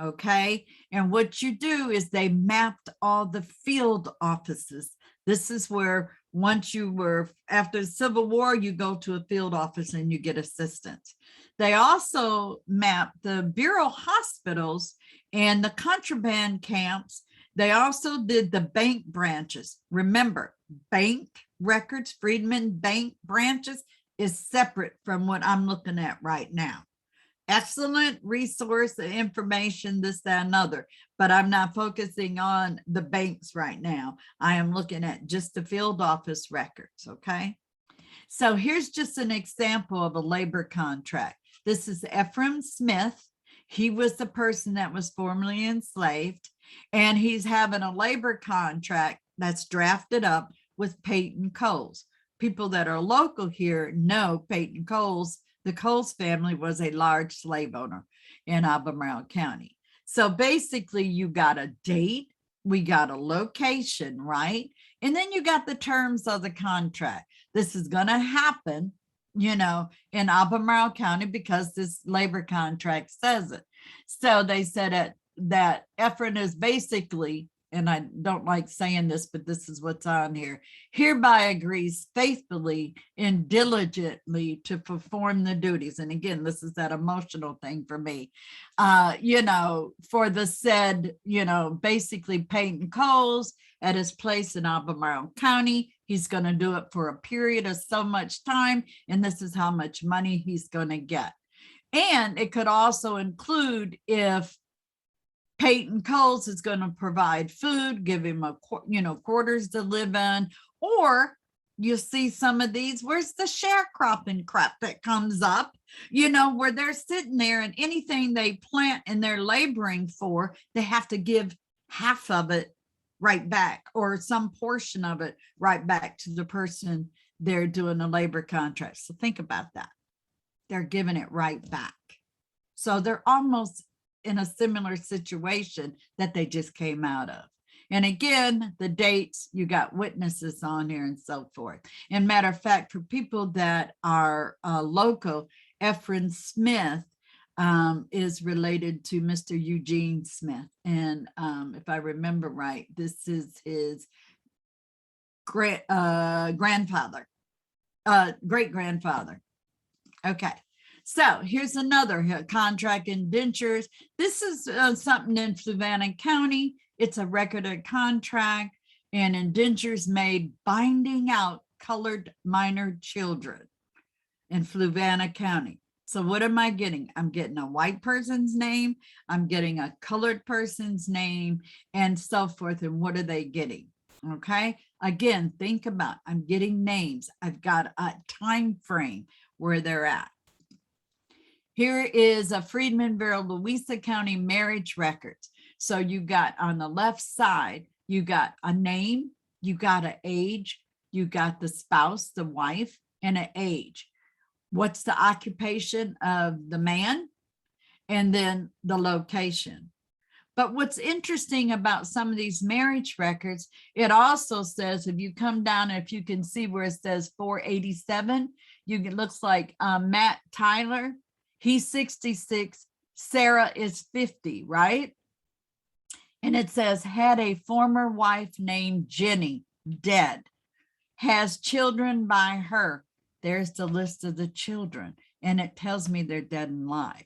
Okay. And what you do is they mapped all the field offices. This is where once you were, after the Civil War, you go to a field office and you get assistance. They also mapped the Bureau hospitals and the contraband camps. They also did the bank branches. Remember, bank records, Freedman bank branches is separate from what I'm looking at right now. Excellent resource and information, this, that, and other, but I'm not focusing on the banks right now. I am looking at just the field office records, okay? So here's just an example of a labor contract. This is Ephraim Smith. He was the person that was formerly enslaved, and he's having a labor contract that's drafted up with Peyton Coles. People that are local here know Peyton Coles. The Coles family was a large slave owner in Albemarle County. So basically you got a date, we got a location, right? And then you got the terms of the contract. This is going to happen, you know, in Albemarle County because this labor contract says it. So they said that Ephraim is basically, and I don't like saying this, but this is what's on here, hereby agrees faithfully and diligently to perform the duties. And again, this is that emotional thing for me, you know, for the said, you know, basically Peyton Coles at his place in Albemarle County. He's going to do it for a period of so much time, and this is how much money he's going to get. And it could also include if Peyton Coles is going to provide food, give him a, you know, quarters to live in, or you see some of these, where's the sharecropping crap that comes up, you know, where they're sitting there and anything they plant and they're laboring for, they have to give half of it right back or some portion of it right back to the person they're doing a labor contract. So think about that. They're giving it right back. So they're almost in a similar situation that they just came out of. And again, the dates, you got witnesses on here and so forth. And matter of fact, for people that are local, Ephraim Smith is related to Mr. Eugene Smith. And if I remember right, this is his grandfather, great-grandfather. Okay. So here's another contract indentures. This is something in Fluvanna County. It's a recorded contract and indentures made binding out colored minor children in Fluvanna County. So what am I getting? I'm getting a white person's name. I'm getting a colored person's name and so forth. And what are they getting? Okay. Again, think about, I'm getting names. I've got a time frame where they're at. Here is a Freedmanville, Louisa County marriage records. So you got on the left side, you got a name, you got an age, you got the spouse, the wife, and an age. What's the occupation of the man? And then the location. But what's interesting about some of these marriage records, it also says, if you come down, if you can see where it says 487, it looks like Matt Tyler, he's 66, Sarah is 50, right? And it says, had a former wife named Jenny, dead, has children by her. There's the list of the children, and it tells me they're dead and alive.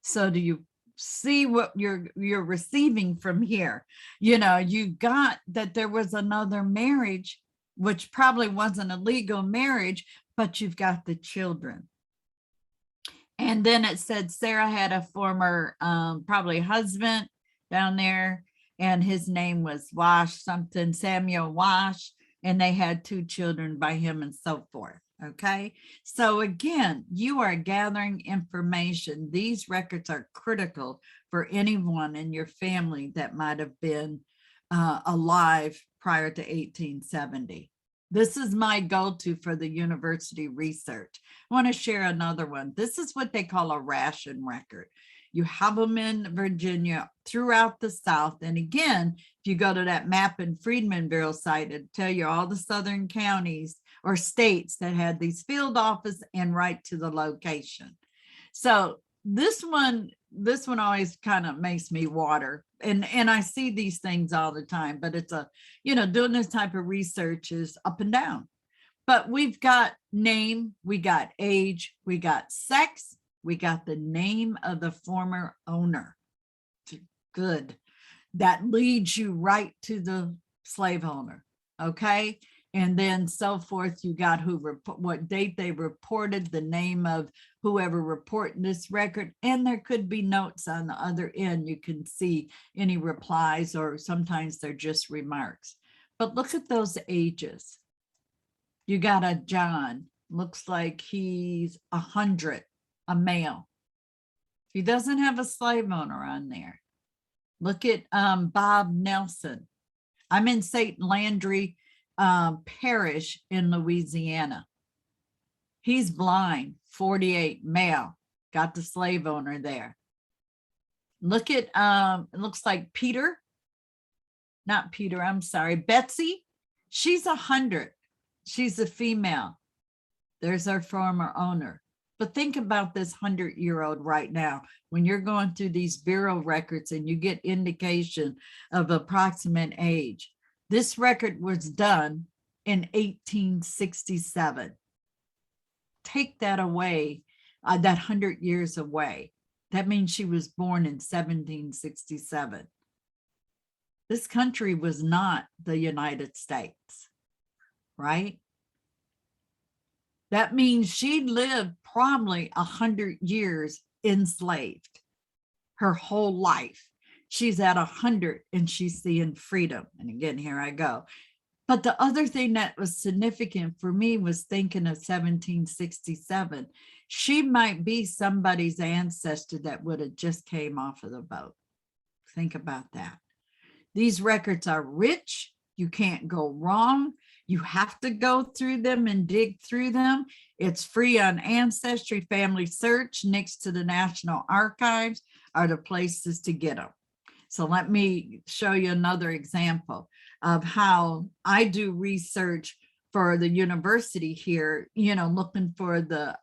So do you see what you're receiving from here? You know, you got that there was another marriage, which probably wasn't a legal marriage, but you've got the children. And then it said Sarah had a former probably husband down there, and his name was Wash something, Samuel Wash, and they had 2 children by him and so forth. Okay. So again, you are gathering information. These records are critical for anyone in your family that might have been alive prior to 1870. This is my go-to for the university research. I want to share another one. This is what they call a ration record. You have them in Virginia, throughout the South. And again, if you go to that map in Freedman Bureau site, it'll tell you all the southern counties or states that had these field office and right to the location. So this one always kind of makes me water. And I see these things all the time, but it's doing this type of research is up and down. But we've got name, we got age, we got sex, we got the name of the former owner. Good. That leads you right to the slave owner. Okay. And then so forth. You got what date they reported, the name of whoever reported this record. And there could be notes on the other end. You can see any replies, or sometimes they're just remarks. But look at those ages. You got a John, looks like he's 100, a male. He doesn't have a slave owner on there. Look at Bob Nelson. I'm in St. Landry Parish in Louisiana. He's blind, 48, male, got the slave owner there. Look at, it looks like Betsy. She's 100. She's a female. There's our former owner. But think about this 100-year-old right now. When you're going through these bureau records and you get indication of approximate age. This record was done in 1867. Take that away, that 100 years away. That means she was born in 1767. This country was not the United States, right? That means she lived probably 100 years enslaved her whole life. She's at 100 and she's seeing freedom. And again, here I go. But the other thing that was significant for me was thinking of 1767. She might be somebody's ancestor that would have just came off of the boat. Think about that. These records are rich. You can't go wrong. You have to go through them and dig through them. It's free on Ancestry. Family Search next to the National Archives are the places to get them. So let me show you another example of how I do research for the university here, looking for the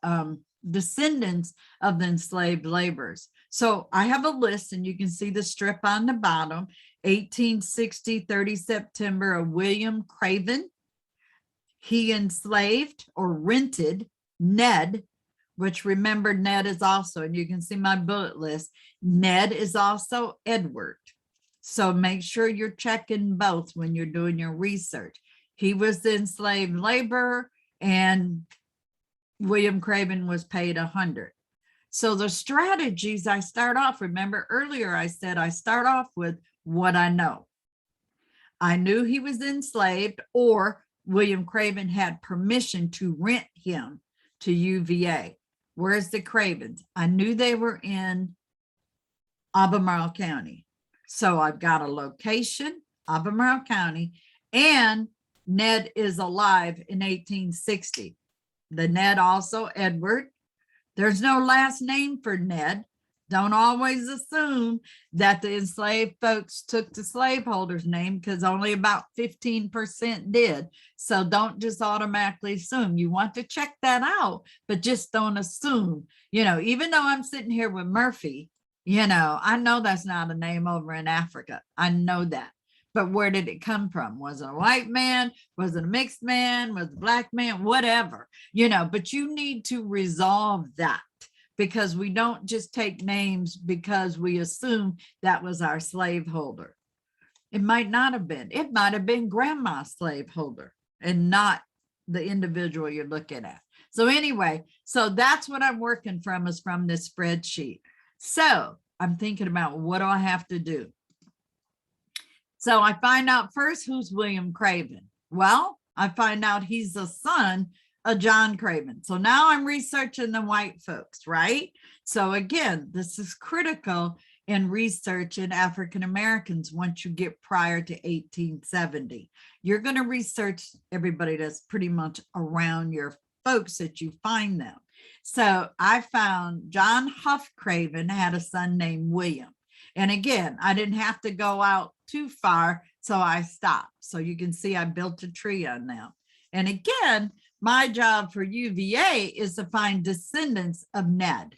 descendants of the enslaved laborers. So I have a list, and you can see the strip on the bottom, 1860, 30 September of William Craven. He enslaved or rented Ned, which remember Ned is also, and you can see my bullet list, Ned is also Edward. So make sure you're checking both when you're doing your research. He was the enslaved laborer and William Craven was paid 100. So the strategies I start off, remember earlier I said I start off with what I know. I knew he was enslaved, or William Craven had permission to rent him to UVA. Where's the Cravens? I knew they were in Albemarle County. So I've got a location, Albemarle County, and Ned is alive in 1860. The Ned also Edward. There's no last name for Ned. Don't always assume that the enslaved folks took the slaveholder's name, because only about 15% did. So don't just automatically assume. You want to check that out, but just don't assume. Even though I'm sitting here with Murphy, I know that's not a name over in Africa. I know that. But where did it come from? Was it a white man? Was it a mixed man? Was it a black man? Whatever, but you need to resolve that, because we don't just take names because we assume that was our slaveholder. It might not have been. It might have been grandma's slaveholder and not the individual you're looking at. So anyway, so that's what I'm working from, is from this spreadsheet. So I'm thinking about, what do I have to do? So I find out first, who's William Craven? Well, I find out he's the son of John Craven. So now I'm researching the white folks, right? So again, this is critical in research in African Americans once you get prior to 1870. You're going to research everybody that's pretty much around your folks that you find them. So I found John Huff Craven had a son named William. And again, I didn't have to go out too far, so I stopped. So you can see I built a tree on them. And again, my job for UVA is to find descendants of Ned.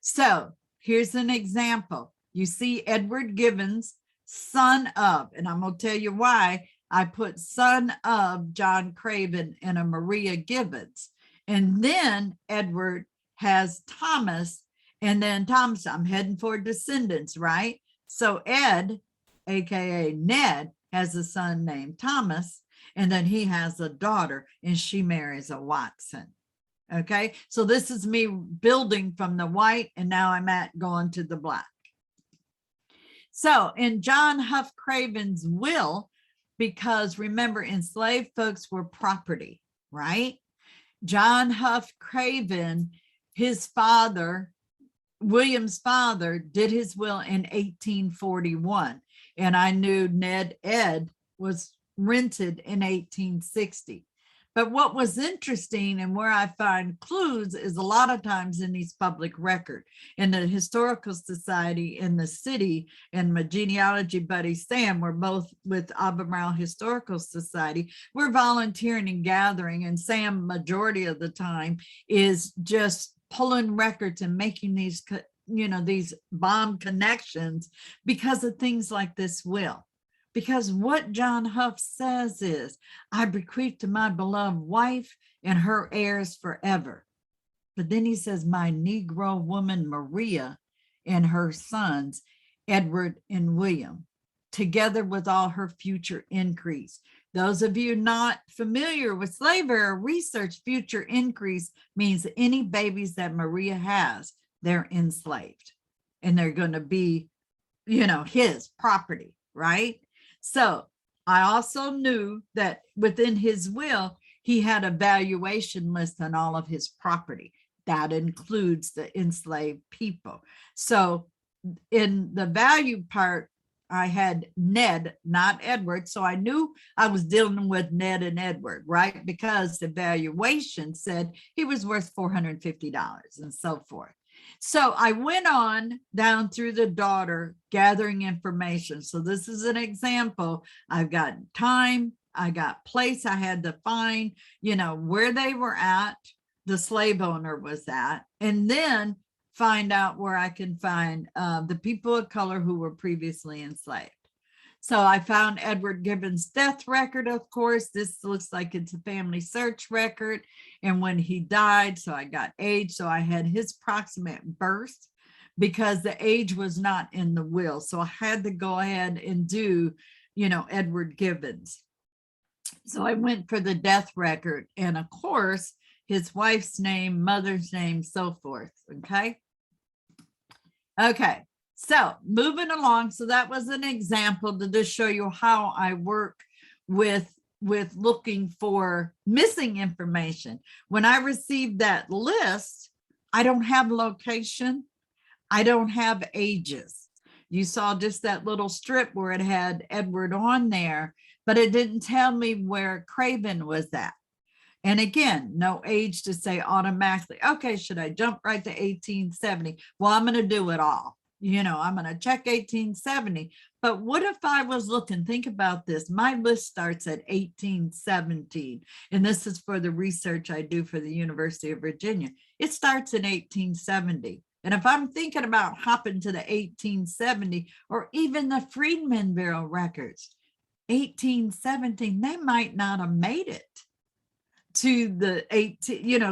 So here's an example. You see Edward Gibbons, son of, and I'm going to tell you why I put son of John Craven and a Maria Gibbons. And then Edward has Thomas, and then Thomas, I'm heading for descendants, right? So Ed, AKA Ned, has a son named Thomas, and then he has a daughter, and she marries a Watson. Okay, so this is me building from the white, and now I'm going to the black. So in John Huff Craven's will, because remember, enslaved folks were property, right? John Huff Craven, his father, William's father, did his will in 1841. And I knew Ned Ed was rented in 1860. But what was interesting and where I find clues is a lot of times in these public record, in the Historical Society in the city, and my genealogy buddy Sam, we're both with Albemarle Historical Society, we're volunteering and gathering, and Sam majority of the time is just pulling records and making these, these bomb connections because of things like this will. Because what John Huff says is, I bequeath to my beloved wife and her heirs forever. But then he says, my Negro woman, Maria, and her sons, Edward and William, together with all her future increase. Those of you not familiar with slave era research, future increase means any babies that Maria has, they're enslaved. And they're going to be, his property, right? So I also knew that within his will, he had a valuation list on all of his property. That includes the enslaved people. So in the value part, I had Ned, not Edward. So I knew I was dealing with Ned and Edward, right? Because the valuation said he was worth $450 and so forth. So I went on down through the daughter gathering information. So this is an example. I've got time, I got place, I had to find, where they were at, the slave owner was at, and then find out where I can find the people of color who were previously enslaved. So I found Edward Gibbons' death record, of course. This looks like it's a family search record. And when he died, so I got age. So I had his approximate birth because the age was not in the will. So I had to go ahead and do, Edward Gibbons. So I went for the death record. And of course, his wife's name, mother's name, so forth. Okay. Okay. So moving along, so that was an example to just show you how I work with looking for missing information. When I received that list, I don't have location. I don't have ages. You saw just that little strip where it had Edward on there, but it didn't tell me where Craven was at. And again, no age to say automatically, okay, should I jump right to 1870? Well, I'm going to do it all. I'm going to check 1870, but what if I was looking, think about this. My list starts at 1817, and this is for the research I do for the University of Virginia. It starts in 1870. And if I'm thinking about hopping to the 1870 or even the Freedman Bureau records, 1817, they might not have made it to the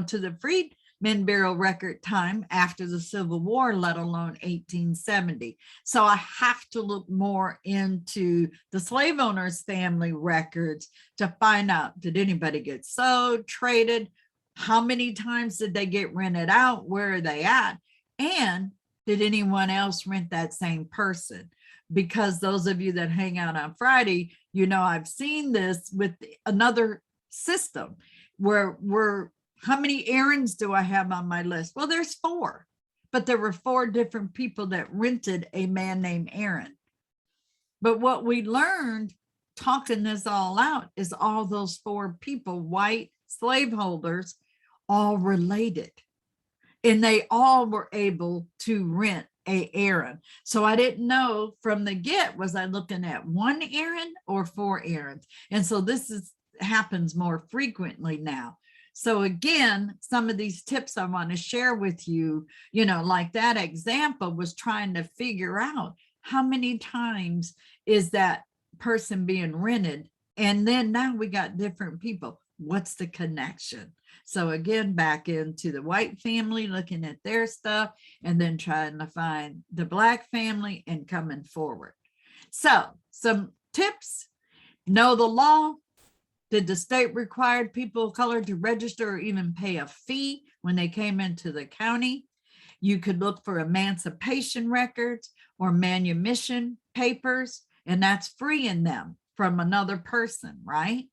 to the Freedman Bureau record time after the Civil War, let alone 1870. So I have to look more into the slave owners' family records to find out, did anybody get sold, traded? How many times did they get rented out? Where are they at? And did anyone else rent that same person? Because those of you that hang out on Friday, I've seen this with another system where how many errands do I have on my list? Well, there's 4, but there were 4 different people that rented a man named Aaron. But what we learned talking this all out is all those 4 people, white slaveholders, all related. and they all were able to rent a errand. So I didn't know from the get, was I looking at one errand or 4 errands? And so happens more frequently now. So again, some of these tips I want to share with you, like that example was trying to figure out how many times is that person being rented. And then now we got different people. What's the connection? So again, back into the white family, looking at their stuff, and then trying to find the Black family and coming forward. So some tips: know the law. Did the state require people of color to register or even pay a fee when they came into the county? You could look for emancipation records or manumission papers, and that's freeing them from another person, right?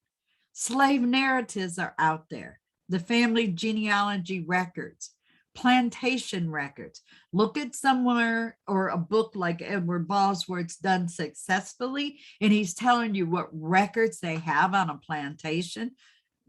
Slave narratives are out there. The family genealogy records, plantation records. Look at somewhere or a book like Edward Ball's where it's done successfully, and he's telling you what records they have on a plantation.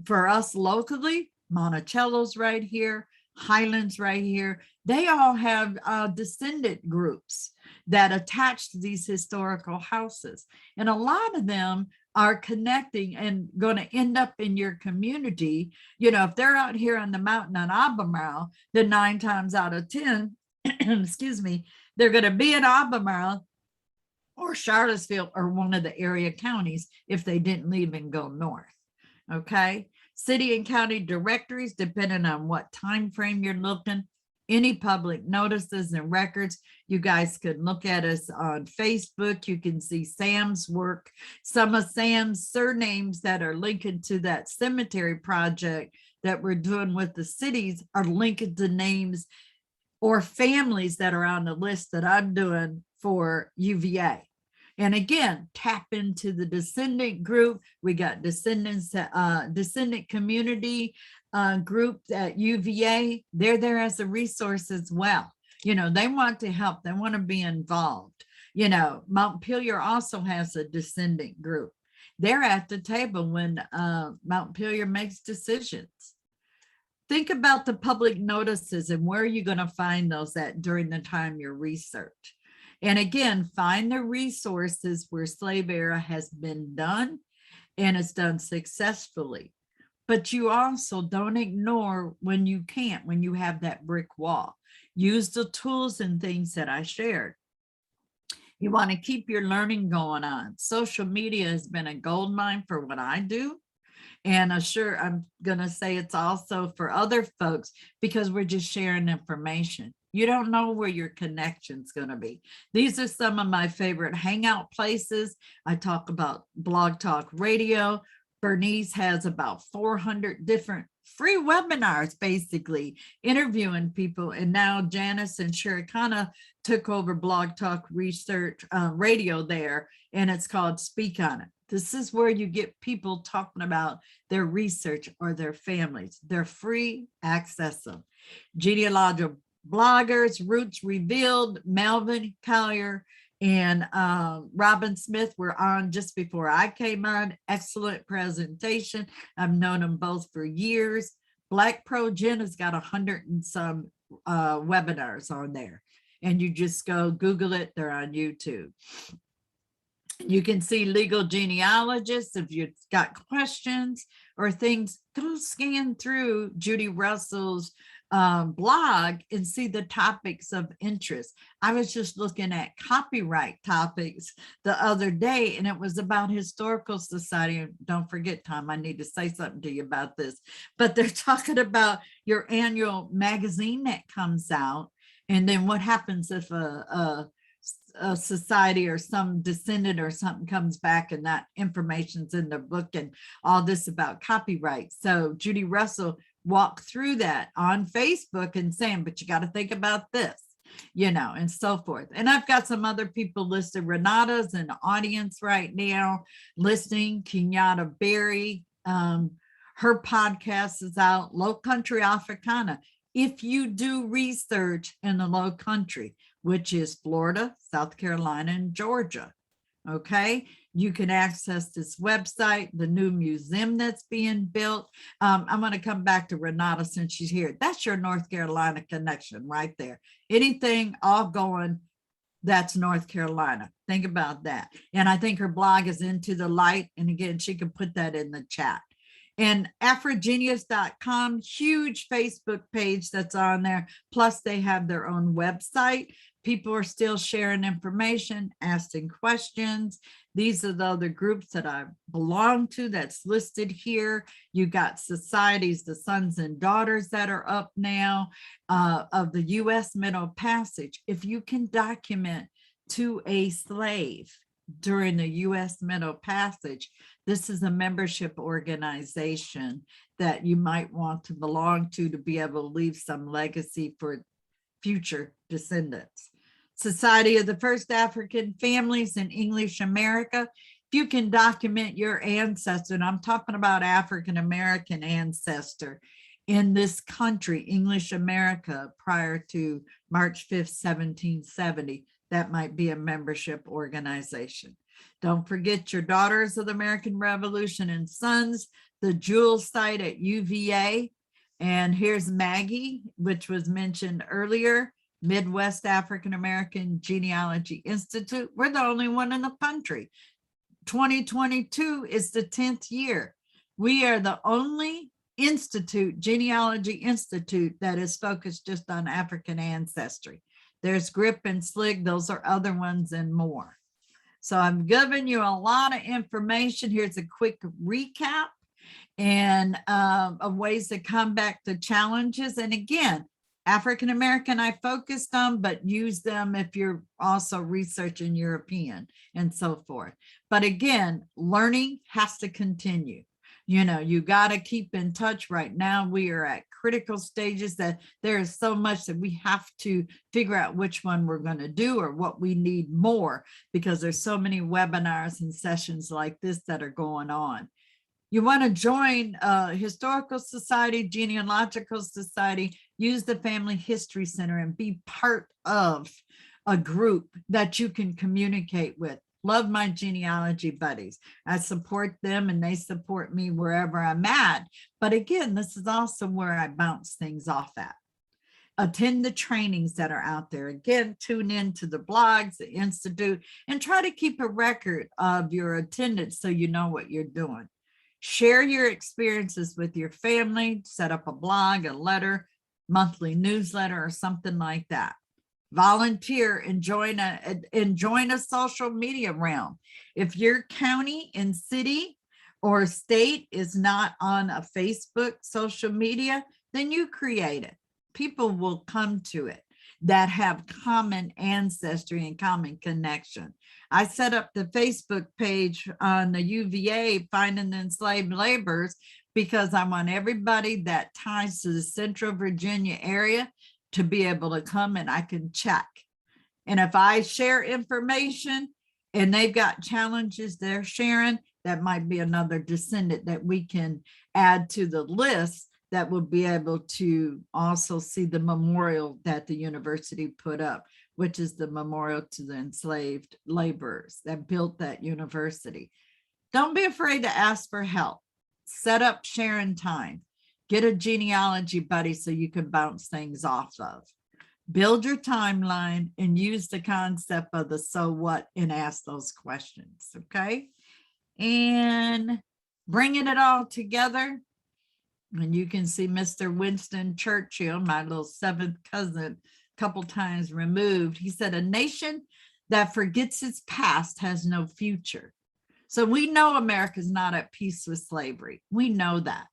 For us locally, Monticello's right here, Highlands right here. They all have descendant groups that attach to these historical houses. And a lot of them are connecting and going to end up in your community. If they're out here on the mountain on Albemarle, then 9 times out of 10, excuse me, they're going to be in Albemarle or Charlottesville or one of the area counties if they didn't leave and go north. Okay. City and county directories, depending on what time frame you're looking. Any public notices and records, you guys could look at us on Facebook. You can see Sam's work. Some of Sam's surnames that are linked to that cemetery project that we're doing with the cities are linked to names or families that are on the list that I'm doing for UVA. And again, tap into the descendant group. We got descendant community group at UVA. They're there as a resource as well. They want to help. They want to be involved. Montpelier also has a descendant group. They're at the table when Montpelier makes decisions. Think about the public notices and where you're going to find those at during the time you research. And again, find the resources where slave era has been done and it's done successfully. But you also don't ignore when you can't, when you have that brick wall. Use the tools and things that I shared. You want to keep your learning going on. Social media has been a goldmine for what I do. And I'm going to say it's also for other folks because we're just sharing information. You don't know where your connection's going to be. These are some of my favorite hangout places. I talk about Blog Talk Radio. Bernice has about 400 different free webinars, basically interviewing people. And now Janice and Sherikana took over Blog Talk Research Radio there, and it's called Speak On It. This is where you get people talking about their research or their families. They're free, access them. Genealogical bloggers, Roots Revealed, Melvin Collier and Robin Smith were on just before I came on. Excellent presentation. I've known them both for years. Black Pro Gen has got 100 and some webinars on there. And you just go Google it, they're on YouTube. You can see legal genealogists. If you've got questions or things, go scan through Judy Russell's blog and see the topics of interest. I was just looking at copyright topics the other day, and it was about Historical Society. Don't forget, Tom, I need to say something to you about this, but they're talking about your annual magazine that comes out, and then what happens if a society or some descendant or something comes back and that information's in the book and all this about copyright. So Judy Russell walked through that on Facebook and saying, but you got to think about this, and so forth. And I've got some other people listed. Renata's in the audience right now listening. Kenyatta Berry, her podcast is out. Low Country Africana. If you do research in the Low Country, which is Florida, South Carolina, and Georgia, Okay, you can access this website, the new museum that's being built. I'm going to come back to Renata since she's here. That's your North Carolina connection right there. Anything all going, that's North Carolina. Think about that. And I think her blog is Into the Light. And again, she can put that in the chat. And afrogenius.com, huge Facebook page that's on there. Plus, they have their own website. People are still sharing information, asking questions. These are the other groups that I belong to that's listed here. You got societies, the sons and daughters that are up now of the U.S. Middle Passage. If you can document to a slave during the U.S. Middle Passage, this is a membership organization that you might want to belong to be able to leave some legacy for future descendants. Society of the First African Families in English America. If you can document your ancestor, and I'm talking about African American ancestor in this country, English America, prior to March 5th, 1770, that might be a membership organization. Don't forget your Daughters of the American Revolution and Sons, the Jewel site at UVA. And here's Maggie, which was mentioned earlier, Midwest African American Genealogy Institute. We're the only one in the country. 2022 is the 10th year. We are the only genealogy institute that is focused just on African ancestry. There's Grip and Slig, those are other ones and more. So I'm giving you a lot of information. Here's a quick recap and of ways to combat the challenges. And again, African American I focused on, but use them if you're also researching European and so forth. But again, learning has to continue. You know, you got to keep in touch. Right now, we are at critical stages that there is so much that we have to figure out which one we're going to do or what we need more, because there's so many webinars and sessions like this that are going on. You want to join a historical society, genealogical society, use the Family History Center and be part of a group that you can communicate with. Love my genealogy buddies. I support them and they support me wherever I'm at. But again, this is also where I bounce things off at. Attend the trainings that are out there. Again, tune in to the blogs, the Institute, and try to keep a record of your attendance so you know what you're doing. Share your experiences with your family, set up a blog, a letter, monthly newsletter, or something like that. Volunteer and join a social media realm. If your county and city or state is not on a Facebook social media, then you create it. People will come to it that have common ancestry and common connection. I set up the Facebook page on the UVA, Finding the Enslaved Laborers, because I want everybody that ties to the Central Virginia area to be able to come and I can check. And if I share information and they've got challenges they're sharing, that might be another descendant that we can add to the list that will be able to also see the memorial that the university put up, which is the memorial to the enslaved laborers that built that university. Don't be afraid to ask for help. Set up sharing time. Get a genealogy buddy so you can bounce things off of. Build your timeline and use the concept of the so what and ask those questions, okay? And bringing it all together. And you can see Mr. Winston Churchill, my little seventh cousin, a couple times removed. He said, a nation that forgets its past has no future. So we know America's not at peace with slavery. We know that.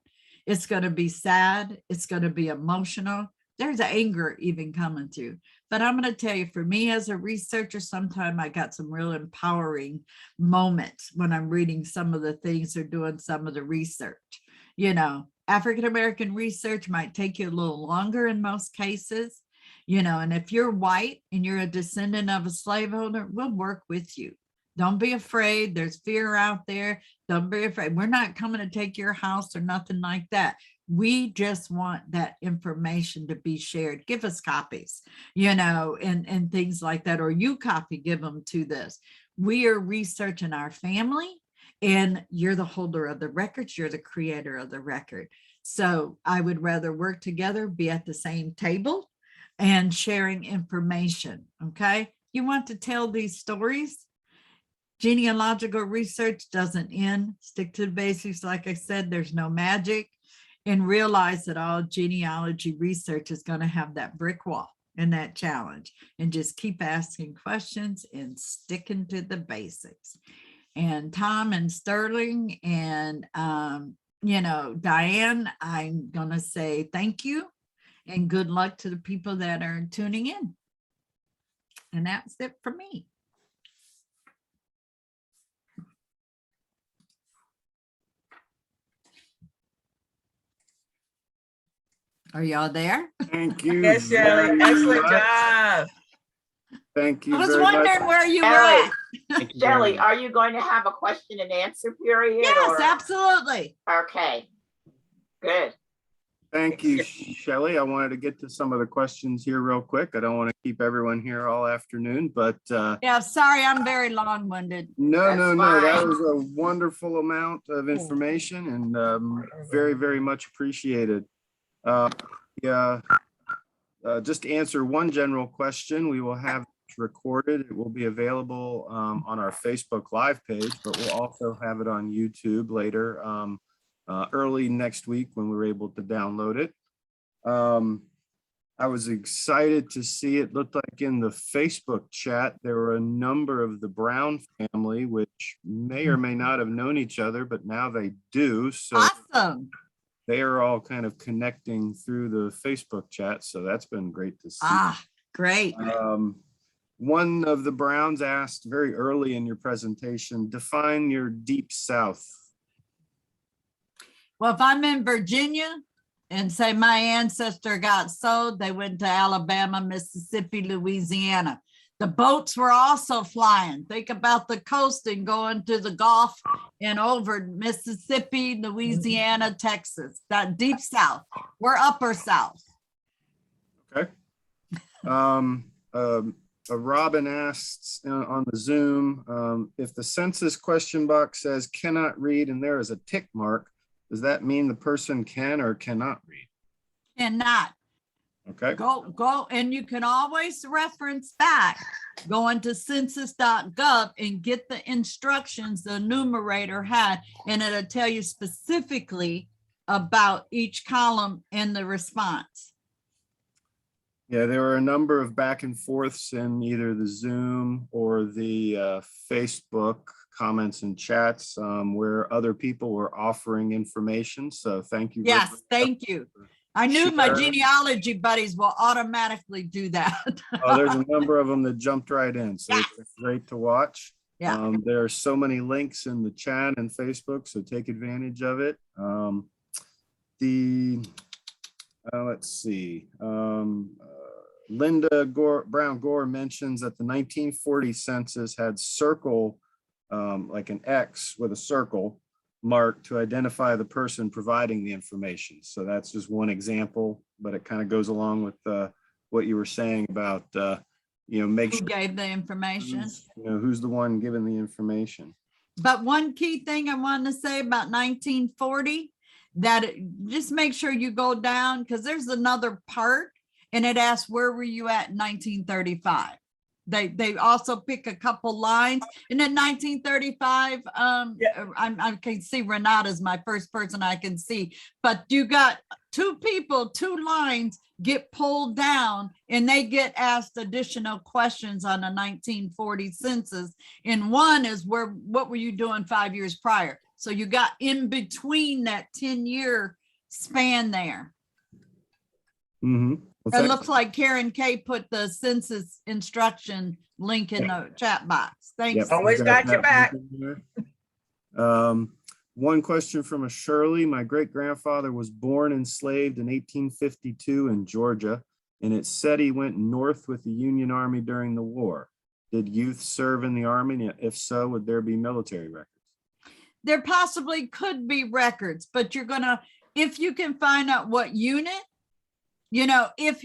It's going to be sad. It's going to be emotional. There's anger even coming through. But I'm going to tell you, for me as a researcher, sometimes I got some real empowering moments when I'm reading some of the things or doing some of the research. You know, African-American research might take you a little longer in most cases, you know, and if you're white and you're a descendant of a slaveholder, we'll work with you. Don't be afraid. There's fear out there. Don't be afraid. We're not coming to take your house or nothing like that. We just want that information to be shared. Give us copies, you know, and things like that, or you copy, give them to this. We are researching our family, and you're the holder of the records. You're the creator of the record. So I would rather work together, be at the same table and sharing information. Okay. You want to tell these stories? Genealogical research doesn't end. Stick to the basics. Like I said, there's no magic, and realize that all genealogy research is going to have that brick wall and that challenge, and just keep asking questions and sticking to the basics. And Tom and Sterling and, you know, Diane, I'm going to say thank you and good luck to the people that are tuning in. And that's it for me. Are y'all there? Thank you. Yes, Shelley, very excellent much. job. Thank you I was very wondering much. where you were Shelley, at. Thank you very Shelley, much. are you going to have a question and answer period? Yes, or- absolutely. Okay, good. Thank you, Shelley. I wanted to get to some of the questions here real quick. I don't want to keep everyone here all afternoon, but Yeah, sorry, I'm very long-winded. no, That's no, no. That fine. was a wonderful amount of information and very, very much appreciated. Yeah, just to answer one general question, we will have it recorded. It will be available on our Facebook Live page, but we'll also have it on YouTube later, early next week when we're able to download it. I was excited to see it looked like in the Facebook chat, there were a number of the Brown family, which may or may not have known each other, but now they do. So Awesome. they are all kind of connecting through the Facebook chat. So that's been great to see. Ah, great. One of the Browns asked very early in your presentation, define your deep South. Well, if I'm in Virginia and say my ancestor got sold, they went to Alabama, Mississippi, Louisiana. The boats were also flying. Think about the coast and going to the Gulf and over Mississippi, Louisiana, Texas, that deep South. We're upper South. Okay. Robin asks on the Zoom, if the census question box says cannot read and there is a tick mark, does that mean the person can or cannot read? Cannot. Okay. Go, and you can always reference back, go into census.gov and get the instructions the enumerator had, and it'll tell you specifically about each column in the response. Yeah, there were a number of back and forths in either the Zoom or the Facebook comments and chats where other people were offering information. So thank you. very Yes, much. thank you. I knew my Sure. genealogy buddies will automatically do that. Oh, there's a number of them that jumped right in. So Yes. it's great to watch. Yeah. There are so many links in the chat and Facebook, so take advantage of it. Let's see. Linda Brown Gore mentions that the 1940 census had circle, like an X with a circle mark to identify the person providing the information. So that's just one example, but it kind of goes along with what you were saying about, make Who sure gave the information? who's the one giving the information. But one key thing I want to say about 1940, just make sure you go down, because there's another part and it asks, where were you at in 1935? They also pick a couple lines. And in 1935, I can see Renata's my first person I can see, but you got two people, two lines get pulled down and they get asked additional questions on the 1940 census. And one is what were you doing 5 years prior? So you got in between that 10-year span there. Mm-hmm. It looks like Karen K put the census instruction link in the chat box. Thanks. Always got your back. One question from a Shirley. My great grandfather was born enslaved in 1852 in Georgia, and it said he went north with the Union Army during the war. Did youth serve in the Army? If so, would there be military records? There possibly could be records, but you're gonna, if you can find out what unit, if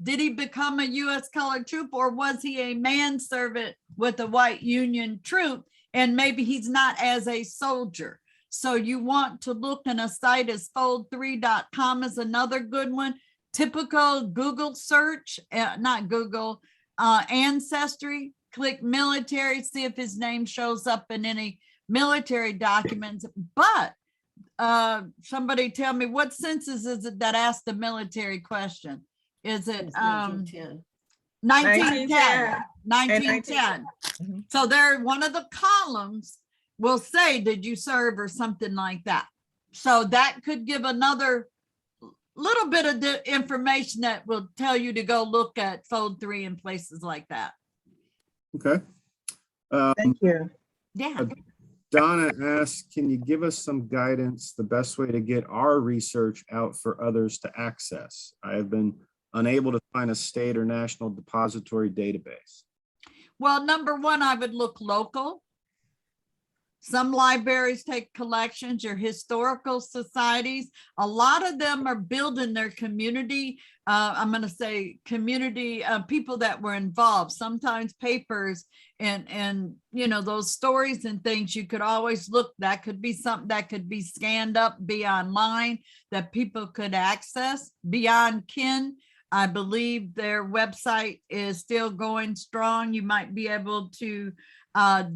did he become a U.S. colored troop, or was he a manservant with a white Union troop? And maybe he's not as a soldier. So you want to look in a site as fold3.com is another good one. Typical Google search, not Google, ancestry, click military, see if his name shows up in any military documents. But somebody tell me, what census is it that asked the military question? Is it 1910? 1910. Mhm. So there, one of the columns will say, did you serve, or something like that. So that could give another little bit of information that will tell you to go look at Fold3 and places like that. Okay. Thank you. Yeah. Donna asks, can you give us some guidance, the best way to get our research out for others to access? I have been unable to find a state or national depository database. Well, number one, I would look local. Some libraries take collections, your historical societies. A lot of them are building their community. I'm going to say community people that were involved, sometimes papers and those stories and things. You could always look, that could be something that could be scanned up, be online, that people could access. Beyond Kin, I believe their website is still going strong. You might be able to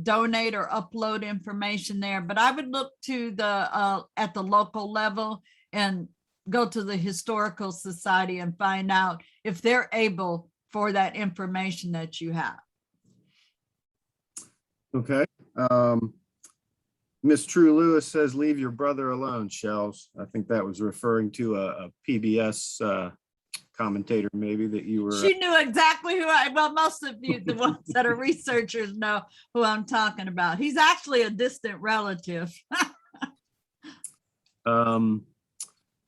donate or upload information there, but I would look to the at the local level and go to the historical society and find out if they're able for that information that you have. Okay. Miss True Lewis says, leave your brother alone, Shells. I think that was referring to a PBS commentator, maybe, that you were. She knew exactly well, most of you, the ones that are researchers, know who I'm talking about. He's actually a distant relative.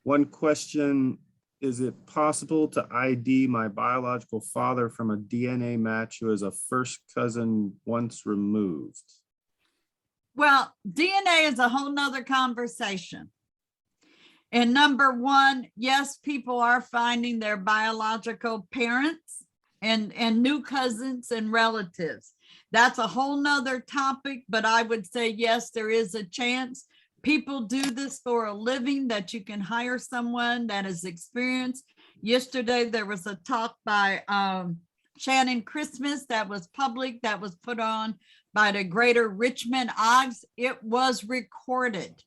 One question, is it possible to ID my biological father from a DNA match who is a first cousin once removed? Well, DNA is a whole nother conversation. And number one, yes, people are finding their biological parents and new cousins and relatives. That's a whole nother topic, but I would say, yes, there is a chance. People do this for a living, that you can hire someone that is experienced. Yesterday, there was a talk by Shannon Christmas that was public, that was put on by the Greater Richmond OGS. It was recorded.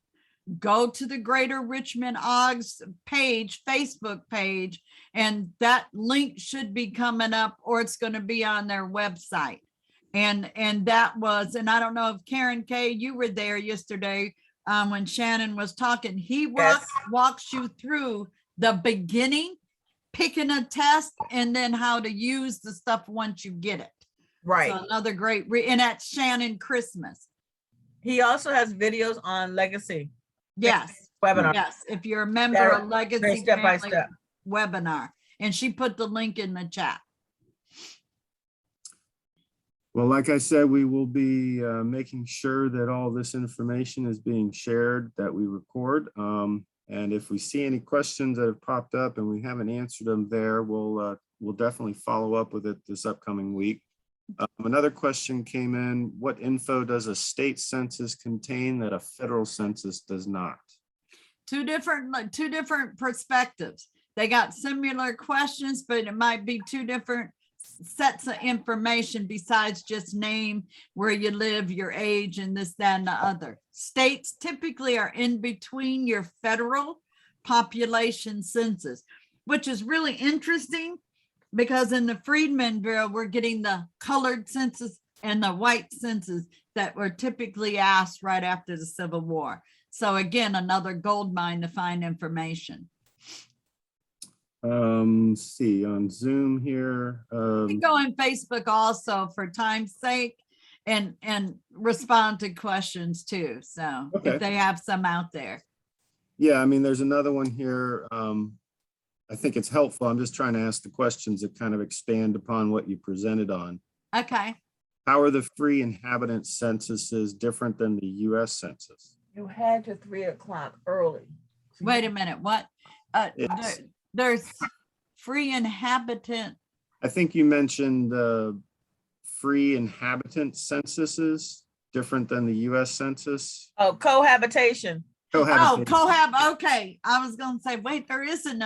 Go to the Greater Richmond OGS page, Facebook page, and that link should be coming up, or it's going to be on their website. And that was, and I don't know if Karen Kay, you were there yesterday when Shannon was talking. He walks you through the beginning, picking a test, and then how to use the stuff once you get it. Right. So another great, and that's Shannon Christmas. He also has videos on legacy. Yes. Webinar. Yes. If you're a member of Legacy Step by Family step. webinar, and she put the link in the chat. Well, like I said, we will be making sure that all this information is being shared, that we record. And if we see any questions that have popped up and we haven't answered them there, we'll definitely follow up with it this upcoming week. Another question came in: what info does a state census contain that a federal census does not? Two different perspectives. They got similar questions, but it might be two different sets of information besides just name, where you live, your age, and this, that, and the other. States typically are in between your federal population census, which is really interesting, because in the Freedman Bureau, we're getting the colored census and the white census that were typically asked right after the Civil War. So again, another gold mine to find information. See on Zoom here. You can go on Facebook also for time's sake and respond to questions too. So Okay. if they have some out there. Yeah, I mean, there's another one here. I think it's helpful. I'm just trying to ask the questions that kind of expand upon what you presented on. Okay. How are the free inhabitant censuses different than the US Census? You had to 3 o'clock early. Wait a minute, what? It's- There's free inhabitant. I think you mentioned free inhabitant censuses, different than the US Census. Oh, cohabitation. Oh, Cohabitation. okay. I was gonna say, wait, there isn't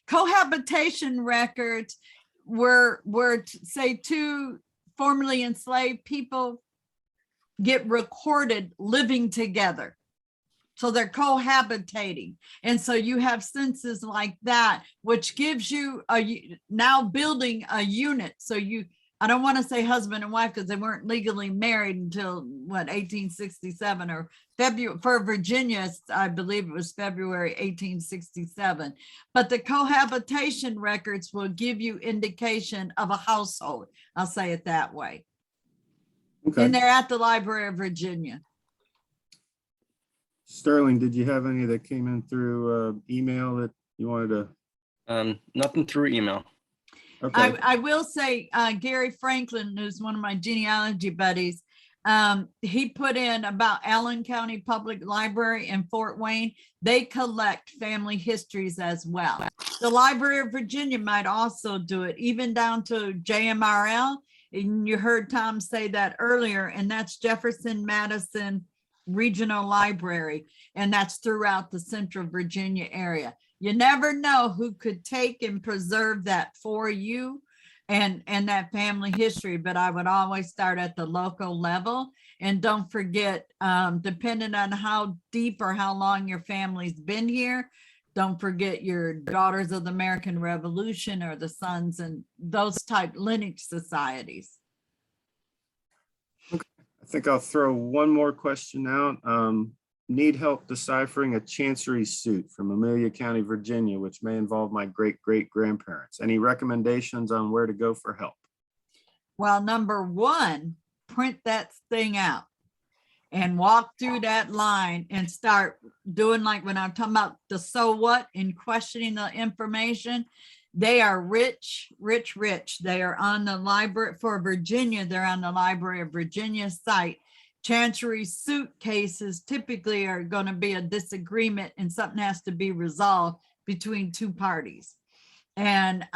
cohabitation records were say two formerly enslaved people get recorded living together. So they're cohabitating. And so you have census like that, which gives you now building a unit. So I don't want to say husband and wife because they weren't legally married until 1867 or February for Virginia, I believe it was February 1867. But the cohabitation records will give you indication of a household. I'll say it that way. Okay. And they're at the Library of Virginia. Sterling, did you have any that came in through email that you wanted to? Nothing through email. Okay. I will say Gary Franklin, who's one of my genealogy buddies, he put in about Allen County Public Library in Fort Wayne. They collect family histories as well. The Library of Virginia might also do it, even down to JMRL. And you heard Tom say that earlier, and that's Jefferson Madison Regional Library, and that's throughout the Central Virginia area. You never know who could take and preserve that for you and that family history, but I would always start at the local level. And don't forget, depending on how deep or how long your family's been here, don't forget your Daughters of the American Revolution or the Sons and those type Lynx societies. I think I'll throw one more question out. Need help deciphering a chancery suit from Amelia County, Virginia, which may involve my great-great-grandparents. Any recommendations on where to go for help? Well, number one, print that thing out and walk through that line and start doing like when I'm talking about the so what and questioning the information. They are rich. They are on the library for Virginia. They're on the Library of Virginia site. Chancery suit cases typically are going to be a disagreement and something has to be resolved between two parties. And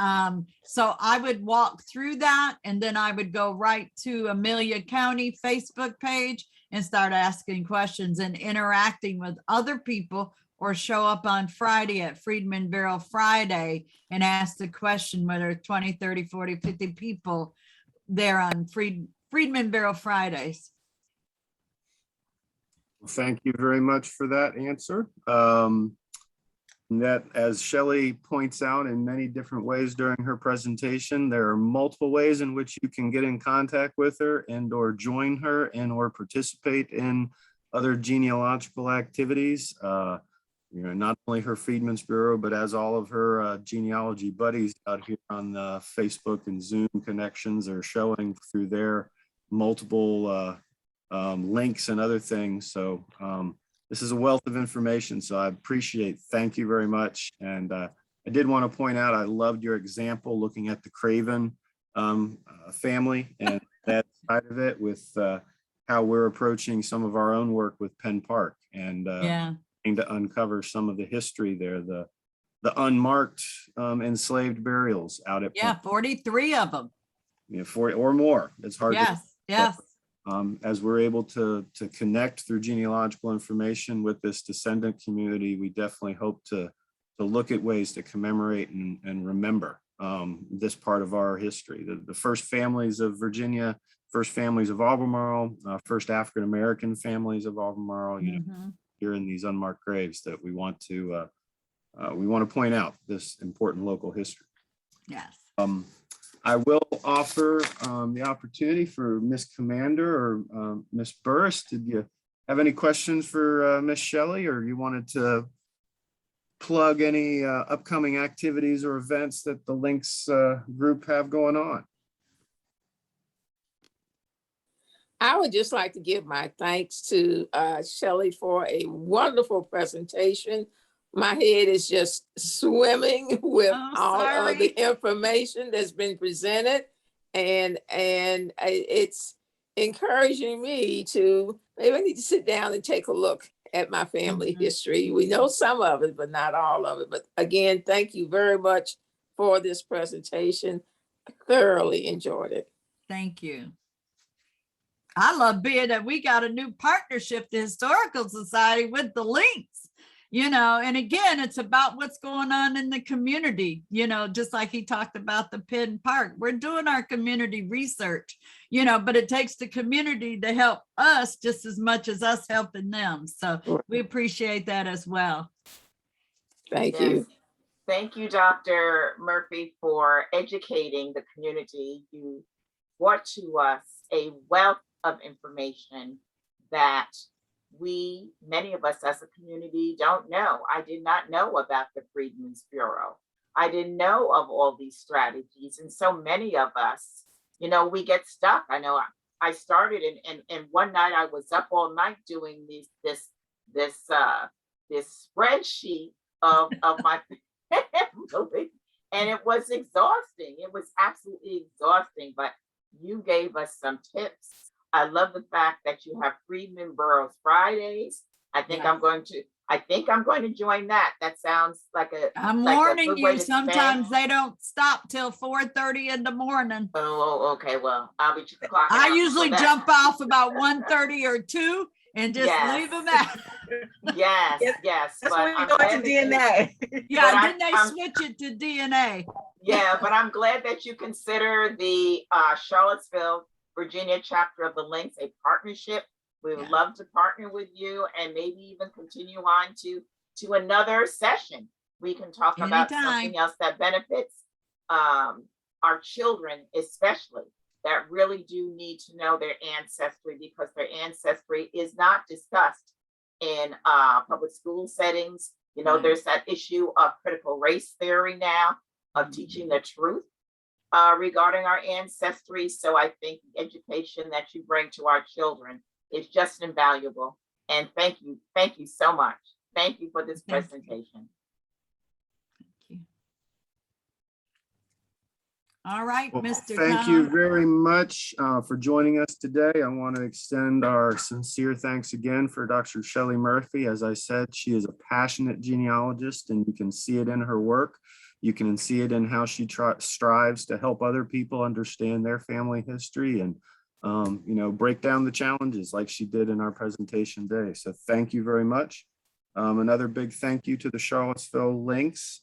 so I would walk through that and then I would go right to Amelia County Facebook page and start asking questions and interacting with other people, or show up on Friday at Freedman Barrel Friday and ask the question whether 20, 30, 40, 50 people there on Freedman Barrel Fridays. Thank you very much for that answer. That, as Shelley points out in many different ways during her presentation, there are multiple ways in which you can get in contact with her and or join her and or participate in other genealogical activities. Not only her Freedmen's Bureau, but as all of her genealogy buddies out here on Facebook and Zoom connections are showing through their multiple links and other things. So this is a wealth of information, so I appreciate, thank you very much. And I did want to point out, I loved your example looking at the Craven family and that side of it with how we're approaching some of our own work with Penn Park and to uncover some of the history there, the unmarked enslaved burials out at 43 of them. 40 or more. It's hard. Yes. As we're able to connect through genealogical information with this descendant community, we definitely hope to look at ways to commemorate and remember this part of our history. The first families of Virginia, first families of Albemarle, first African-American families of Albemarle, here in these unmarked graves that we want to point out this important local history. Yes. I will offer the opportunity for Miss Commander or Miss Burris. Did you have any questions for Miss Shelley, or you wanted to plug any upcoming activities or events that the Lynx group have going on? I would just like to give my thanks to Shelley for a wonderful presentation. My head is just swimming with all of the information that's been presented. And it's encouraging me to, maybe I need to sit down and take a look at my family Mhm. history. We know some of it, but not all of it. But again, thank you very much for this presentation. Thoroughly enjoyed it. Thank you. I love being that we got a new partnership, the Historical Society with the Lynx, and again, it's about what's going on in the community, just like he talked about the Penn Park. We're doing our community research, but it takes the community to help us just as much as us helping them. So we appreciate that as well. Thank Yes. you. Thank you, Dr. Murphy, for educating the community. You brought to us a wealth of information that many of us as a community don't know. I did not know about the Freedmen's Bureau. I didn't know of all these strategies. And so many of us, we get stuck. I know I started and one night I was up all night doing this spreadsheet of my family, and it was exhausting. It was absolutely exhausting, but you gave us some tips. I love the fact that you have Freedman Burroughs Fridays. I think I'm going to join that. That sounds like I'm like a warning good way you, to spend. sometimes they don't stop till 4:30 in the morning. Oh, okay. Well, I'll be clocking I out usually before that. jump off about 1:30 or 2 and just Yes. leave them out. Yes. That's but when you I'm go glad to that you- DNA. Yeah, But then they I'm- switch it to DNA. Yeah, but I'm glad that you consider the Charlottesville, Virginia chapter of the Lynx a partnership. We would Yeah. love to partner with you and maybe even continue on to another session. We can talk about Anytime. something else that benefits our children, especially, that really do need to know their ancestry, because their ancestry is not discussed in public school settings. Right. There's that issue of critical race theory now, of teaching the truth regarding our ancestry. So I think the education that you bring to our children is just invaluable. And thank you so much. Thank you for this Thank you. presentation. All right, Well, Mr. thank you Tom. very much for joining us today. I want to extend our sincere thanks again for Dr. Shelley Murphy. As I said, she is a passionate genealogist, and you can see it in her work. You can see it in how she strives to help other people understand their family history and break down the challenges like she did in our presentation today. So thank you very much. Another big thank you to the Charlottesville Lynx